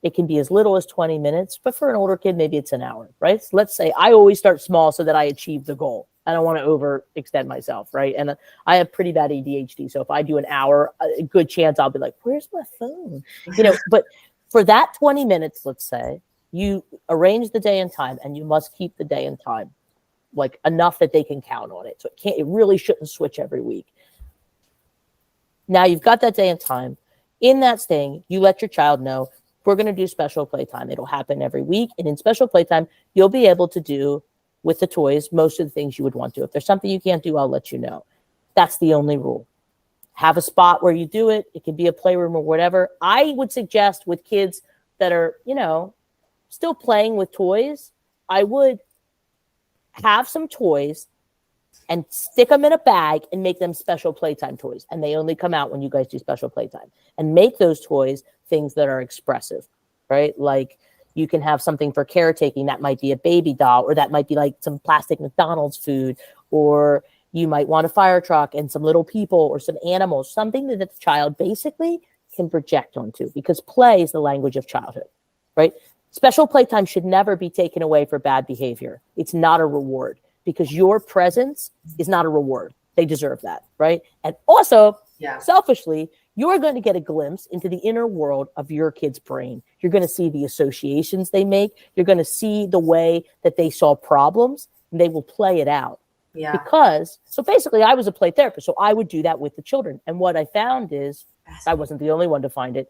It can be as little as 20 minutes, but for an older kid, maybe it's an hour, right? So let's say I always start small so that I achieve the goal. I don't want to overextend myself, right? And I have pretty bad ADHD. So if I do an hour, a good chance I'll be like, where's my phone? But for that 20 minutes, let's say, you arrange the day and time and you must keep the day and time like enough that they can count on it. So it really shouldn't switch every week. Now you've got that day and time. In that thing, you let your child know, we're going to do special playtime. It'll happen every week. And in special playtime, you'll be able to do with the toys most of the things you would want to. If there's something you can't do, I'll let you know. That's the only rule. Have a spot where you do it. It can be a playroom or whatever. I would suggest with kids that are, still playing with toys, I would have some toys and stick them in a bag and make them special playtime toys. And they only come out when you guys do special playtime. And make those toys things that are expressive, right? Like you can have something for caretaking. That might be a baby doll, or that might be like some plastic McDonald's food, or you might want a fire truck and some little people or some animals, something that the child basically can project onto, because play is the language of childhood, right? Special playtime should never be taken away for bad behavior. It's not a reward, because your presence is not a reward. They deserve that, right? And also, selfishly, you're going to get a glimpse into the inner world of your kid's brain. You're going to see the associations they make. You're going to see the way that they solve problems, and they will play it out. Yeah. So basically, I was a play therapist, so I would do that with the children. And what I found is, I wasn't the only one to find it.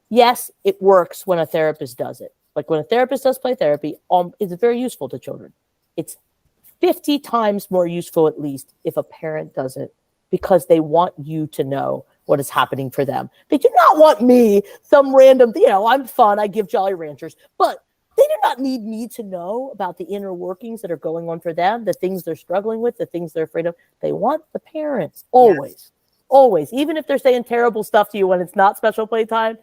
Yes, it works when a therapist does it. Like when a therapist does play therapy, it's very useful to children. It's 50 times more useful, at least, if a parent does it, because they want you to know what is happening for them. They do not want me, some random, I'm fun, I give Jolly Ranchers, but they do not need me to know about the inner workings that are going on for them, the things they're struggling with, the things they're afraid of. They want the parents, always, always. Even if they're saying terrible stuff to you when it's not special playtime,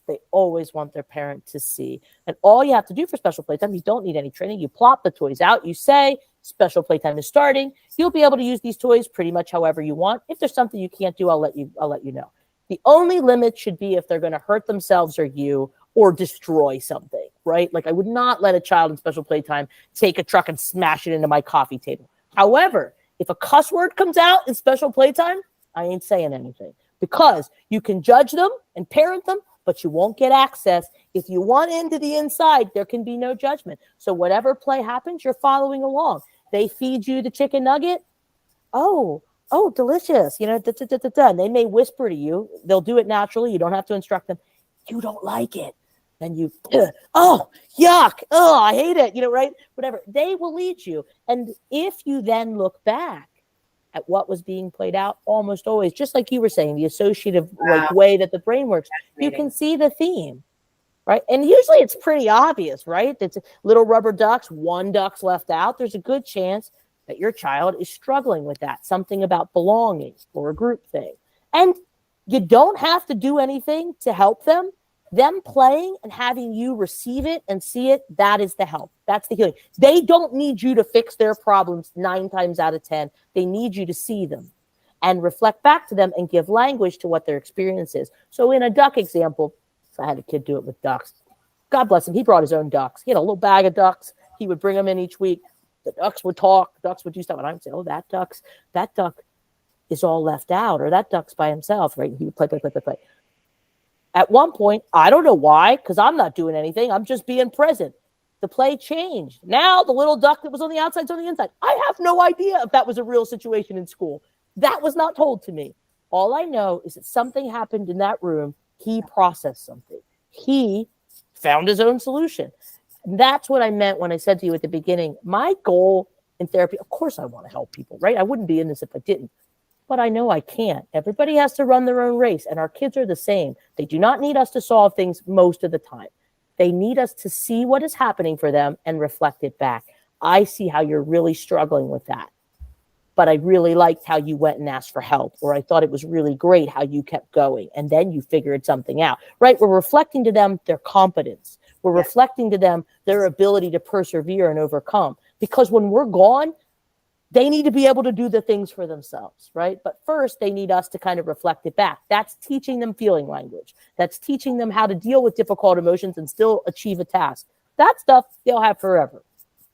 they always want their parent to see. And all you have to do for special playtime, you don't need any training. You plop the toys out. You say, special playtime is starting. You'll be able to use these toys pretty much however you want. If there's something you can't do, I'll let you know. The only limit should be if they're going to hurt themselves or you, or destroy something, right? Like I would not let a child in special playtime take a truck and smash it into my coffee table. However, if a cuss word comes out in special playtime, I ain't saying anything, because you can judge them and parent them, but you won't get access. If you want into the inside, there can be no judgment. So whatever play happens, you're following along. They feed you the chicken nugget. Oh, delicious. And they may whisper to you. They'll do it naturally. You don't have to instruct them. You don't like it. Then you, oh, yuck. Oh, I hate it. Right? Whatever. They will lead you. And if you then look back at what was being played out, almost always, just like you were saying, the associative way that the brain works, you can see the theme, right? And usually it's pretty obvious, right? It's little rubber ducks, one duck's left out. There's a good chance that your child is struggling with that, something about belonging or a group thing. And you don't have to do anything to help them. Them playing and having you receive it and see it, that is the help. That's the healing. They don't need you to fix their problems 9 times out of 10. They need you to see them and reflect back to them and give language to what their experience is. So in a duck example, I had a kid do it with ducks. God bless him. He brought his own ducks. He had a little bag of ducks. He would bring them in each week. The ducks would talk. The ducks would do stuff. And I would say, oh, that duck is all left out, or that duck's by himself, right? He would play. At one point, I don't know why, because I'm not doing anything. I'm just being present. The play changed. Now the little duck that was on the outside is on the inside. I have no idea if that was a real situation in school. That was not told to me. All I know is that something happened in that room. He processed something. He found his own solution. And that's what I meant when I said to you at the beginning, my goal in therapy, of course I want to help people, right? I wouldn't be in this if I didn't. But I know I can't. Everybody has to run their own race, and our kids are the same. They do not need us to solve things most of the time. They need us to see what is happening for them and reflect it back. I see how you're really struggling with that, but I really liked how you went and asked for help, or I thought it was really great how you kept going, and then you figured something out, right? We're reflecting to them their competence. We're reflecting to them their ability to persevere and overcome, because when we're gone, they need to be able to do the things for themselves, right? But first, they need us to kind of reflect it back. That's teaching them feeling language. That's teaching them how to deal with difficult emotions and still achieve a task. That stuff they'll have forever,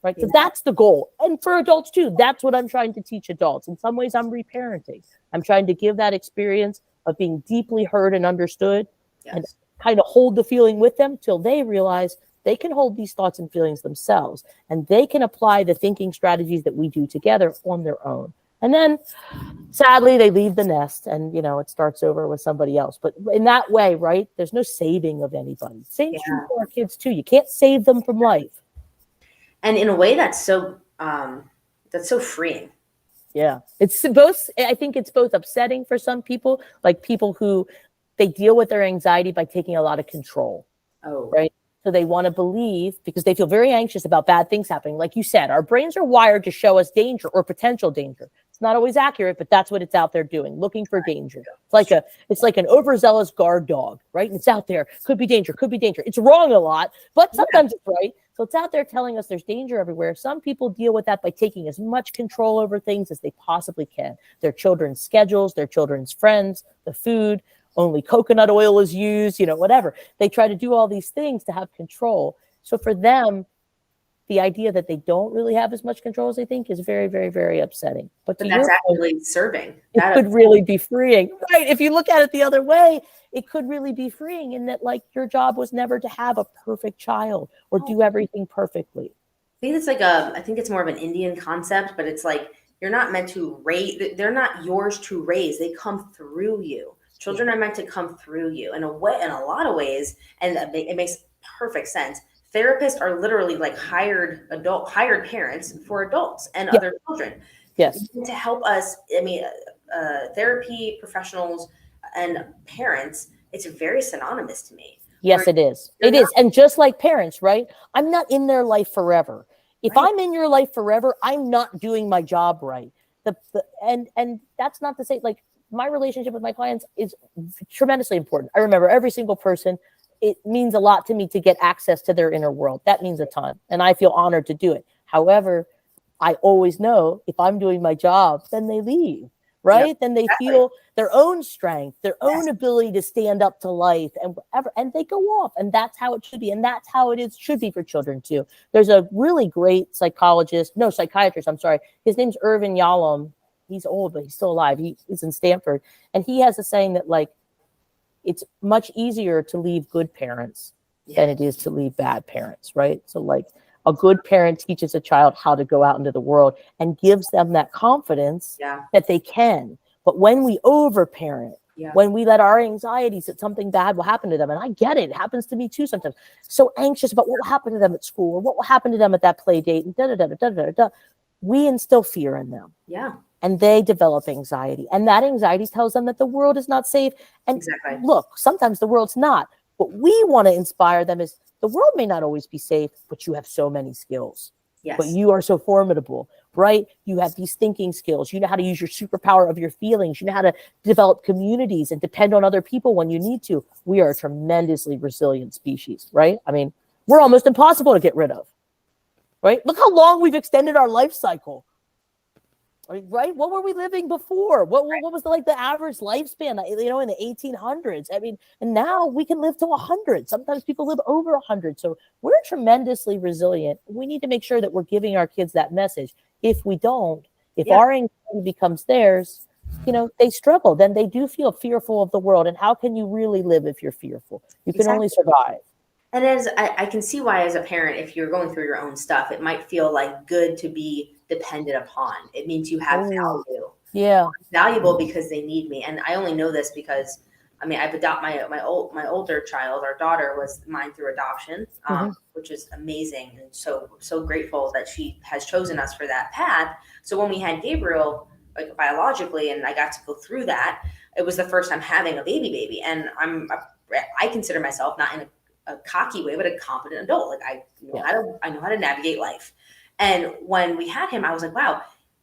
right? So that's the goal. And for adults too, that's what I'm trying to teach adults. In some ways, I'm reparenting. I'm trying to give that experience of being deeply heard and understood and kind of hold the feeling with them till they realize they can hold these thoughts and feelings themselves, and they can apply the thinking strategies that we do together on their own. And then sadly they leave the nest and, it starts over with somebody else. But in that way, right, there's no saving of anybody. Same true for our kids too. You can't save them from life. And in a way that's so freeing. Yeah. I think it's both upsetting for some people, like people who they deal with their anxiety by taking a lot of control. Oh. Right. So they want to believe because they feel very anxious about bad things happening. Like you said, our brains are wired to show us danger or potential danger. It's not always accurate, but that's what it's out there doing, looking for danger. It's like an overzealous guard dog, right? And it's out there. Could be danger, could be danger. It's wrong a lot, but sometimes it's right. So it's out there telling us there's danger everywhere. Some people deal with that by taking as much control over things as they possibly can. Their children's schedules, their children's friends, the food, only coconut oil is used, whatever. They try to do all these things to have control. So for them, the idea that they don't really have as much control as they think is very, very, very upsetting. But that's actually serving. It could really be freeing. Right. If you look at it the other way, it could really be freeing in that, like, your job was never to have a perfect child or do everything perfectly. I think it's more of an Indian concept, but it's like you're not meant to raise. They're not yours to raise. They come through you. Children are meant to come through you in a lot of ways. And it makes perfect sense. Therapists are literally like hired parents for adults and other children. Yes. To help us. I mean, therapy professionals and parents, it's very synonymous to me. Yes, it is. It is. And just like parents, right? I'm not in their life forever. If I'm in your life forever, I'm not doing my job right. And that's not to say, like, my relationship with my clients is tremendously important. I remember every single person. It means a lot to me to get access to their inner world. That means a ton. And I feel honored to do it. However, I always know if I'm doing my job, then they leave, right? Then they feel their own strength, their own ability to stand up to life and whatever, and they go off. And that's how it should be. And that's how it should be for children too. There's a really great psychiatrist. I'm sorry. His name's Irvin Yalom. He's old, but he's still alive. He's in Stanford. And he has a saying that, like, it's much easier to leave good parents than it is to leave bad parents, right? So, like, a good parent teaches a child how to go out into the world and gives them that confidence that they can. But when we overparent, when we let our anxieties that something bad will happen to them, and I get it, it happens to me too sometimes, so anxious about what will happen to them at school or what will happen to them at that play date, and we instill fear in them. Yeah. And they develop anxiety. And that anxiety tells them that the world is not safe. And look, sometimes the world's not. What we want to inspire them is the world may not always be safe, but you have so many skills. Yes. But you are so formidable, right? You have these thinking skills. You know how to use your superpower of your feelings. You know how to develop communities and depend on other people when you need to. We are a tremendously resilient species, right? I mean, we're almost impossible to get rid of, right? Look how long we've extended our life cycle. Right? What were we living before? What was the average lifespan, in the 1800s? I mean, and now we can live to 100. Sometimes people live over 100. So we're tremendously resilient. We need to make sure that we're giving our kids that message. If we don't, if our anxiety becomes theirs, they struggle. Then they do feel fearful of the world. And how can you really live if you're fearful? You can only survive. And I can see why, as a parent, if you're going through your own stuff, it might feel like good to be dependent upon. It means you have value. Yeah. I'm valuable because they need me. And I only know this because, I mean, I've adopted my older child. Our daughter was mine through adoption, which is amazing. And so grateful that she has chosen us for that path. So when we had Gabriel, like, biologically, and I got to go through that, it was the first time having a baby. And I consider myself not in a cocky way, but a competent adult. Like, I know how to navigate life. And when we had him, I was like, wow,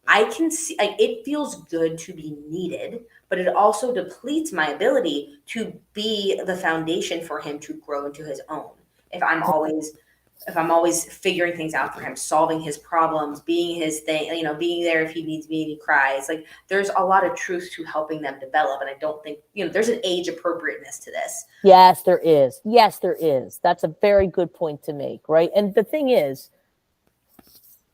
I can see, like, it feels good to be needed, but it also depletes my ability to be the foundation for him to grow into his own. If I'm always figuring things out for him, solving his problems, being his thing, being there if he needs me and he cries, like, there's a lot of truth to helping them develop. And I don't think, there's an age appropriateness to this. Yes, there is. That's a very good point to make. Right. And the thing is,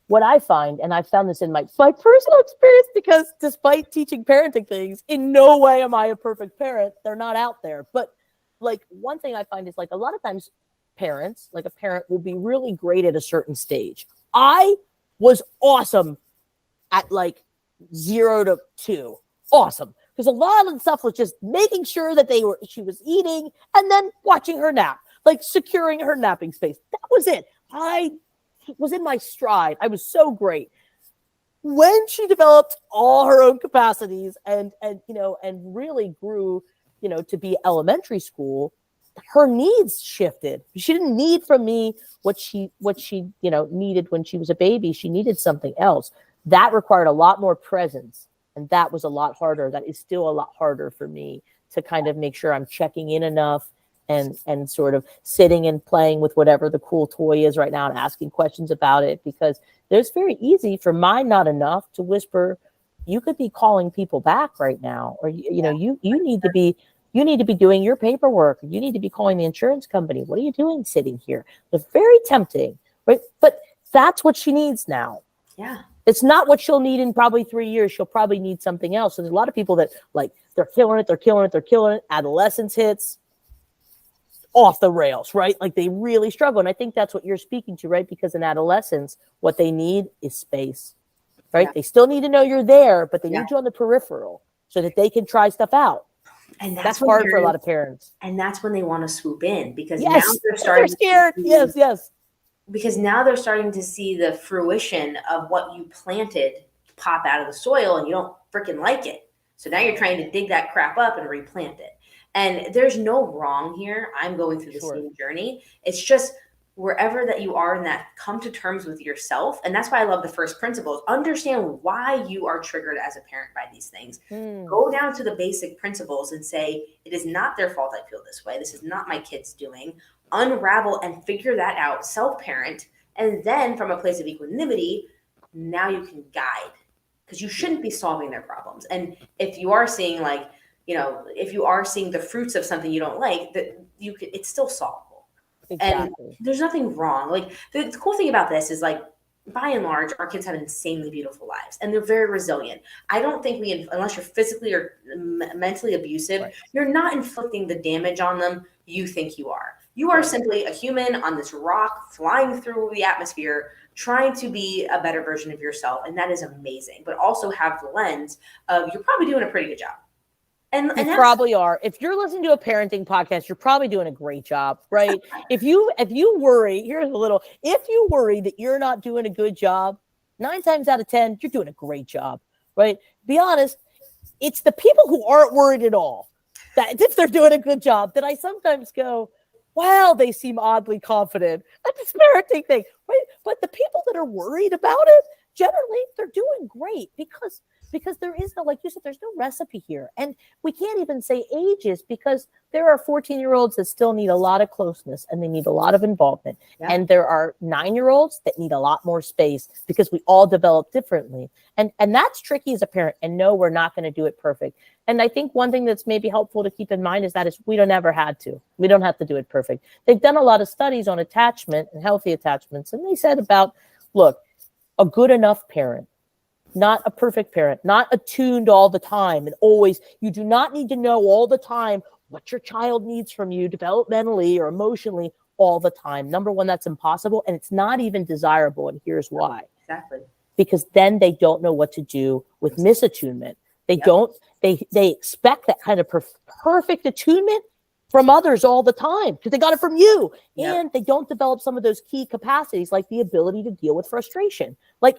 what I find, and I found this in my personal experience, because despite teaching parenting things, in no way am I a perfect parent. They're not out there. But, like, one thing I find is, like, a lot of times parents, like, a parent will be really great at a certain stage. I was awesome at, like, 0 to 2. Awesome. Because a lot of the stuff was just making sure that she was eating and then watching her nap, like securing her napping space. That was it. I was in my stride. I was so great. When she developed all her own capacities and really grew, to be elementary school, her needs shifted. She didn't need from me what she needed when she was a baby. She needed something else. That required a lot more presence. And that was a lot harder. That is still a lot harder for me to kind of make sure I'm checking in enough and sort of sitting and playing with whatever the cool toy is right now and asking questions about it, because it's very easy for my not enough to whisper, you could be calling people back right now, or you need to be doing your paperwork. You need to be calling the insurance company. What are you doing sitting here? It's very tempting, right? But that's what she needs now. Yeah. It's not what she'll need in probably 3 years. She'll probably need something else. So there's a lot of people that they're killing it. Adolescence hits, off the rails, right? Like they really struggle. And I think that's what you're speaking to, right? Because in adolescence, what they need is space, right? Yeah. They still need to know you're there, but they need you on the peripheral so that they can try stuff out. And that's hard for a lot of parents. And that's when they want to swoop in, because now they're scared. Yes. Because now they're starting to see the fruition of what you planted pop out of the soil, and you don't freaking like it. So now you're trying to dig that crap up and replant it. And there's no wrong here. I'm going through the same journey. It's just wherever that you are in that, come to terms with yourself. And that's why I love the first principles. Understand why you are triggered as a parent by these things. Go down to the basic principles and say, it is not their fault I feel this way. This is not my kid's doing. Unravel and figure that out, self-parent. And then from a place of equanimity, now you can guide, because you shouldn't be solving their problems. And if you are seeing if you are seeing the fruits of something you don't like, that it's still solvable. Exactly. And there's nothing wrong. Like the cool thing about this is, like, by and large, our kids have insanely beautiful lives and they're very resilient. I don't think unless you're physically or mentally abusive, you're not inflicting the damage on them you think you are. You are simply a human on this rock flying through the atmosphere, trying to be a better version of yourself. And that is amazing. But also have the lens of, you're probably doing a pretty good job. And you probably are. If you're listening to a parenting podcast, you're probably doing a great job, right? If you worry, if you worry that you're not doing a good job, 9 times out of 10, you're doing a great job, right? Be honest. It's the people who aren't worried at all, that if they're doing a good job, that I sometimes go, wow, they seem oddly confident at this parenting thing, right? But the people that are worried about it, generally, they're doing great, because there is no, like you said, there's no recipe here. And we can't even say ages, because there are 14-year-olds that still need a lot of closeness and they need a lot of involvement. Yeah. And there are 9-year-olds that need a lot more space, because we all develop differently. And that's tricky as a parent. And no, we're not going to do it perfect. And I think one thing that's maybe helpful to keep in mind is we don't ever had to. We don't have to do it perfect. They've done a lot of studies on attachment and healthy attachments. And they said look, a good enough parent, not a perfect parent, not attuned all the time and always. You do not need to know all the time what your child needs from you developmentally or emotionally all the time. Number one, that's impossible. And it's not even desirable. And here's why. Exactly. Because then they don't know what to do with misattunement. They expect that kind of perfect attunement from others all the time, because they got it from you. Yep. And they don't develop some of those key capacities, like the ability to deal with frustration. Like,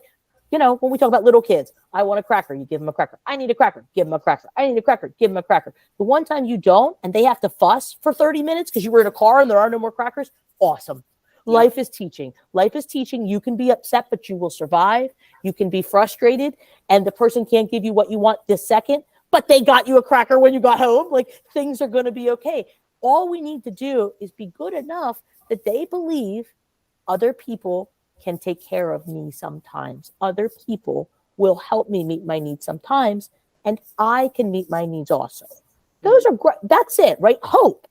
when we talk about little kids, I want a cracker, you give them a cracker. I need a cracker, give them a cracker. I need a cracker, give them a cracker. The one time you don't, and they have to fuss for 30 minutes because you were in a car and there are no more crackers, awesome. Yeah. Life is teaching. Life is teaching. You can be upset, but you will survive. You can be frustrated, and the person can't give you what you want this second, but they got you a cracker when you got home. Like, things are going to be okay. All we need to do is be good enough that they believe other people can take care of me sometimes. Other people will help me meet my needs sometimes, and I can meet my needs also. Those are great. That's it, right? Hope.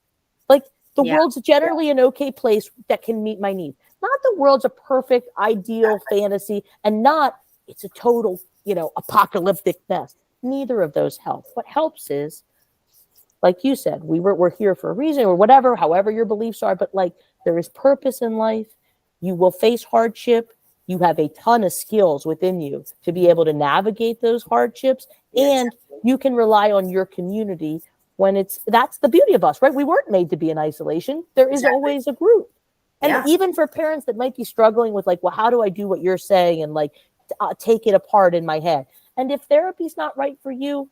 Like, the world's generally an okay place that can meet my needs. Not the world's a perfect, ideal fantasy, and not it's a total, apocalyptic mess. Neither of those help. What helps is, like you said, we're here for a reason, or whatever, however your beliefs are, but like, there is purpose in life. You will face hardship. you have a ton of skills within you to be able to navigate those hardships. And you can rely on your community when that's the beauty of us, right? We weren't made to be in isolation. There is always a group. And even for parents that might be struggling with like, well, how do I do what you're saying? And like, take it apart in my head. And if therapy's not right for you,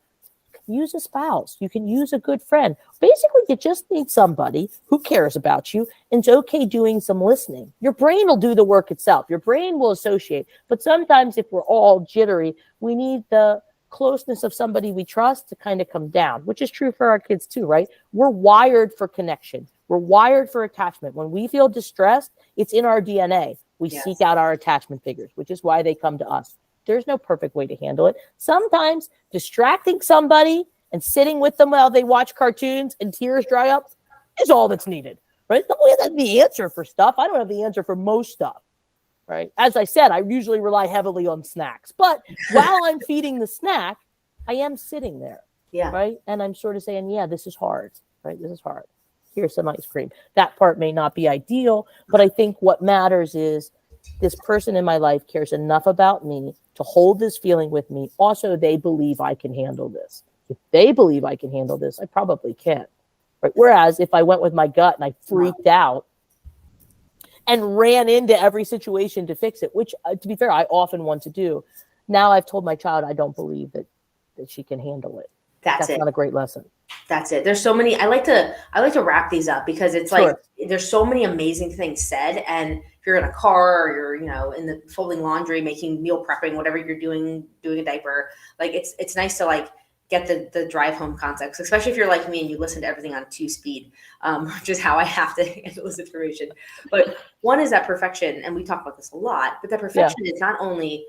use a spouse. You can use a good friend. Basically, you just need somebody who cares about you and it's okay doing some listening. Your brain will do the work itself. Your brain will associate. But sometimes if we're all jittery, we need the closeness of somebody we trust to kind of come down, which is true for our kids too, right? We're wired for connection. We're wired for attachment. When we feel distressed, it's in our DNA. We seek out our attachment figures, which is why they come to us. There's no perfect way to handle it. Sometimes distracting somebody and sitting with them while they watch cartoons and tears dry up is all that's needed, right? We have the answer for stuff. I don't have the answer for most stuff, right? As I said, I usually rely heavily on snacks. But while I'm feeding the snack, I am sitting there, right? And I'm sort of saying, yeah, this is hard, right? This is hard. Here's some ice cream. That part may not be ideal, but I think what matters is this person in my life cares enough about me to hold this feeling with me. Also, they believe I can handle this. If they believe I can handle this, I probably can. Right? Whereas if I went with my gut and I freaked out and ran into every situation to fix it, which to be fair, I often want to do. Now I've told my child I don't believe that she can handle it. That's not a great lesson. That's it. There's so many. I like to wrap these up because it's like there's so many amazing things said. And if you're in a car or you're in the folding laundry, making meal prepping, whatever you're doing a diaper, like it's nice to like get the drive home context, especially if you're like me and you listen to everything on 2-speed, which is how I have to handle this information. But one is that perfection, and we talk about this a lot. But that perfection is not only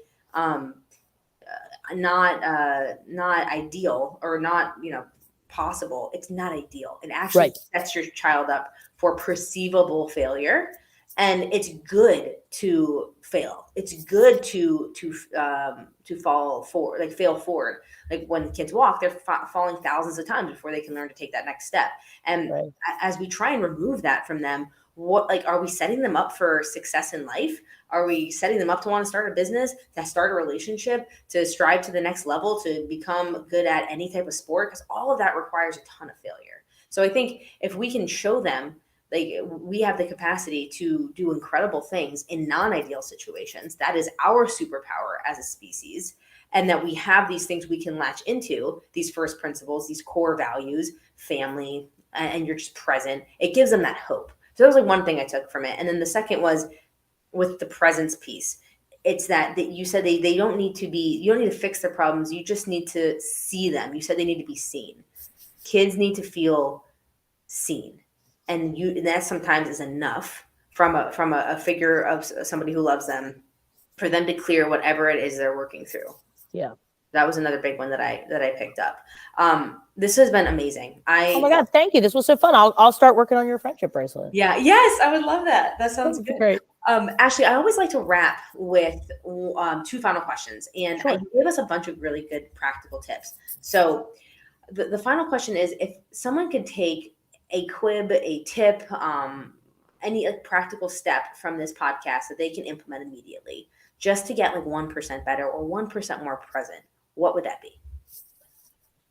not ideal or not possible. It's not ideal. It actually sets your child up for perceivable failure, and it's good to fail. It's good to fall forward, like fail forward. Like when kids walk, they're falling thousands of times before they can learn to take that next step. And as we try and remove that from them, are we setting them up for success in life? Are we setting them up to want to start a business, to start a relationship, to strive to the next level, to become good at any type of sport? Because all of that requires a ton of failure. So I think if we can show them like we have the capacity to do incredible things in non-ideal situations, that is our superpower as a species, and that we have these things we can latch into, these first principles, these core values, family, and you're just present, it gives them that hope. So that was like one thing I took from it. And then the second was with the presence piece. It's that you said they don't need to be, you don't need to fix their problems. You just need to see them. You said they need to be seen. Kids need to feel seen. And that sometimes is enough from a figure of somebody who loves them for them to clear whatever it is they're working through. Yeah. That was another big one that I picked up. This has been amazing. Oh my God, thank you. This was so fun. I'll start working on your friendship bracelet. Yeah. Yes, I would love that. That sounds good. Great. Ashley, I always like to wrap with two final questions, and you gave us a bunch of really good practical tips. So the final question is, if someone could take a quib, a tip, any practical step from this podcast that they can implement immediately just to get like 1% better or 1% more present, what would that be?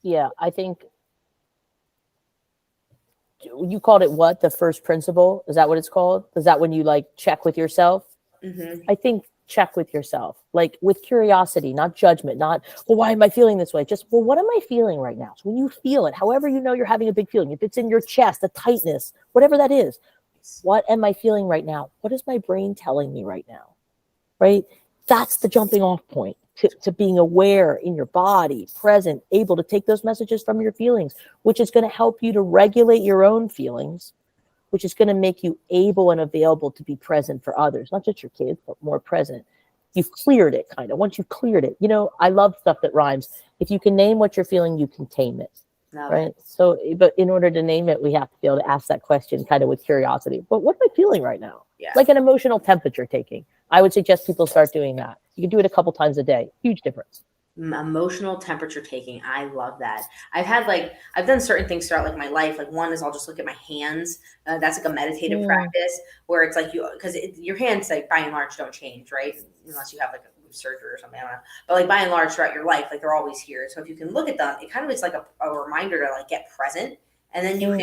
Yeah, I think you called it what? The first principle? Is that what it's called? Is that when you like check with yourself? Mm-hmm. I think check with yourself, like with curiosity, not judgment, not, well, why am I feeling this way? Just, well, what am I feeling right now? So when you feel it, however, you're having a big feeling, if it's in your chest, a tightness, whatever that is, what am I feeling right now? What is my brain telling me right now? Right? That's the jumping off point to being aware in your body, present, able to take those messages from your feelings, which is going to help you to regulate your own feelings, which is going to make you able and available to be present for others, not just your kids, but more present. You've cleared it, kind of. Once you've cleared it, I love stuff that rhymes. If you can name what you're feeling, you can tame it. Right. So, but in order to name it, we have to be able to ask that question kind of with curiosity. But what am I feeling right now? Yeah. Like an emotional temperature taking. I would suggest people start doing that. You can do it a couple times a day. Huge difference. Emotional temperature taking. I love that. I've done certain things throughout like my life. Like one is I'll just look at my hands. That's like a meditative practice where it's like because your hands like by and large don't change, right? Unless you have like a surgery or something. I don't know. But like by and large throughout your life, like they're always here. So if you can look at them, it kind of is like a reminder to like get present. And then you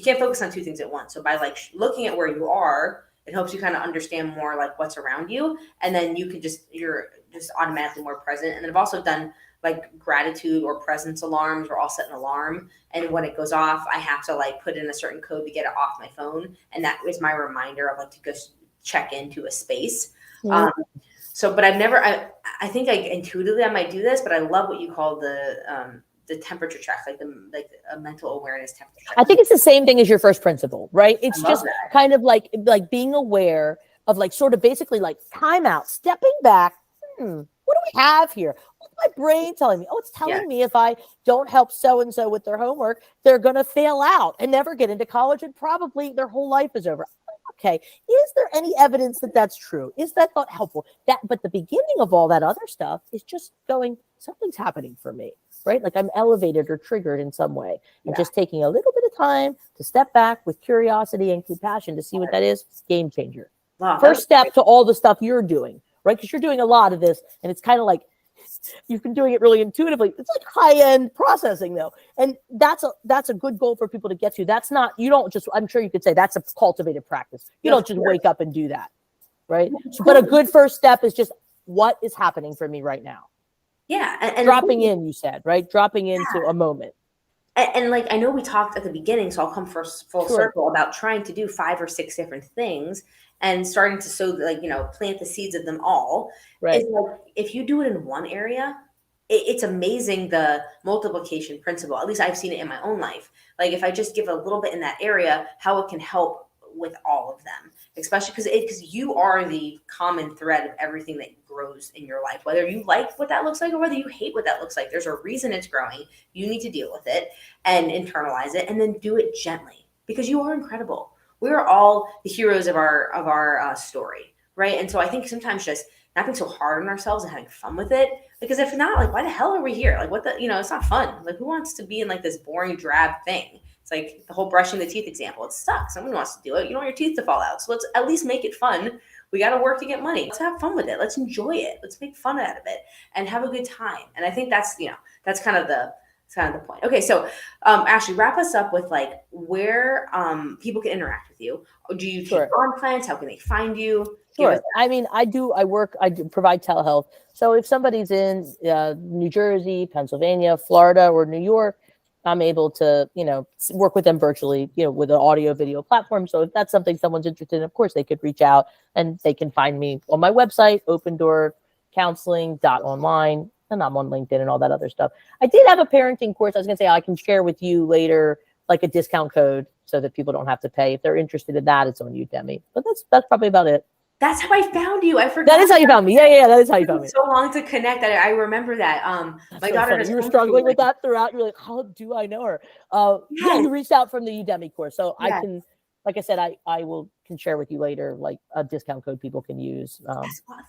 can't focus on two things at once. So by like looking at where you are, it helps you kind of understand more like what's around you. And then you're just automatically more present. And then I've also done like gratitude or presence alarms, where I'll set an alarm. And when it goes off, I have to like put in a certain code to get it off my phone. And that is my reminder of like to go check into a space. But I've never, I think intuitively I might do this, but I love what you call the temperature check, like a mental awareness temperature check. I think it's the same thing as your first principle, right? It's just that. kind of like being aware of like sort of basically like time out, stepping back. What do we have here? What's my brain telling me? Oh, it's telling me if I don't help so-and-so with their homework, they're going to fail out and never get into college and probably their whole life is over. Okay. Is there any evidence that that's true? Is that thought helpful? But the beginning of all that other stuff is just going, something's happening for me. Right? Like I'm elevated or triggered in some way, and just taking a little bit of time to step back with curiosity and compassion to see what that is. Game changer. Wow, first step to all the stuff you're doing, right? Because you're doing a lot of this, and it's kind of like you've been doing it really intuitively. It's like high-end processing though. And that's a good goal for people to get to. That's not, you don't just, I'm sure you could say that's a cultivated practice. You don't just wake up and do that. Right. But a good first step is just what is happening for me right now. Yeah. And dropping in, you said, right? Dropping into a moment. And like, I know we talked at the beginning, so I'll come first full circle about trying to do 5 or 6 different things and starting to sow, like, plant the seeds of them all. Right. It's like, if you do it in one area, it's amazing, the multiplication principle. At least I've seen it in my own life. Like if I just give a little bit in that area, how it can help with all of them, especially because you are the common thread of everything that grows in your life, whether you like what that looks like or whether you hate what that looks like. There's a reason it's growing. You need to deal with it and internalize it, and then do it gently, because you are incredible. We are all the heroes of our story, right? And so I think sometimes just not being so hard on ourselves and having fun with it, because if not, like, why the hell are we here? Like, it's not fun. Like, who wants to be in like this boring, drab thing? It's like the whole brushing the teeth example. It sucks. Someone wants to do it. You don't want your teeth to fall out. So let's at least make it fun. We got to work to get money. Let's have fun with it. Let's enjoy it. Let's make fun out of it and have a good time. And I think that's kind of the point. Okay. So, Ashley, wrap us up with like where, people can interact with you. Do you take on clients? How can they find you? Sure. I mean, I do provide telehealth. So if somebody's in New Jersey, Pennsylvania, Florida, or New York, I'm able to, work with them virtually, with an audio video platform. So if that's something someone's interested in, of course, they could reach out, and they can find me on my website, opendoorcounseling.online, and I'm on LinkedIn and all that other stuff. I did have a parenting course. I was going to say I can share with you later, like a discount code so that people don't have to pay. If they're interested in that, it's on Udemy. But that's probably about it. That's how I found you. I forgot. That is how you found me. Yeah. That is how you found me. So long to connect. I remember that. My daughter. You were struggling with that throughout. You're like, how do I know her? Yeah, you reached out from the Udemy course, so I can, like I said, I can share with you later, like a discount code people can use.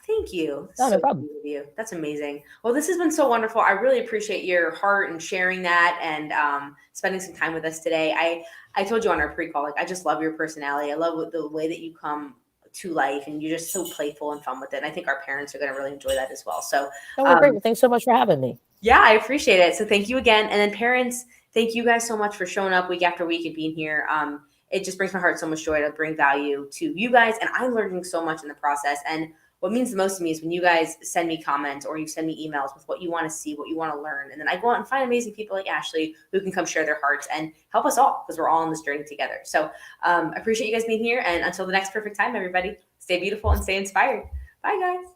Thank you. No problem. That's amazing. Well, this has been so wonderful. I really appreciate your heart and sharing that, and spending some time with us today. I told you on our pre-call, like, I just love your personality. I love the way that you come to life, and you're just so playful and fun with it. And I think our parents are going to really enjoy that as well. So great. Well, thanks so much for having me. Yeah, I appreciate it. So thank you again. And then parents, thank you guys so much for showing up week after week and being here. It just brings my heart so much joy to bring value to you guys. And I'm learning so much in the process. And what means the most to me is when you guys send me comments or you send me emails with what you want to see, what you want to learn. And then I go out and find amazing people like Ashley who can come share their hearts and help us all, because we're all on this journey together. So I appreciate you guys being here. And until the next perfect time, everybody, stay beautiful and stay inspired. Bye, guys.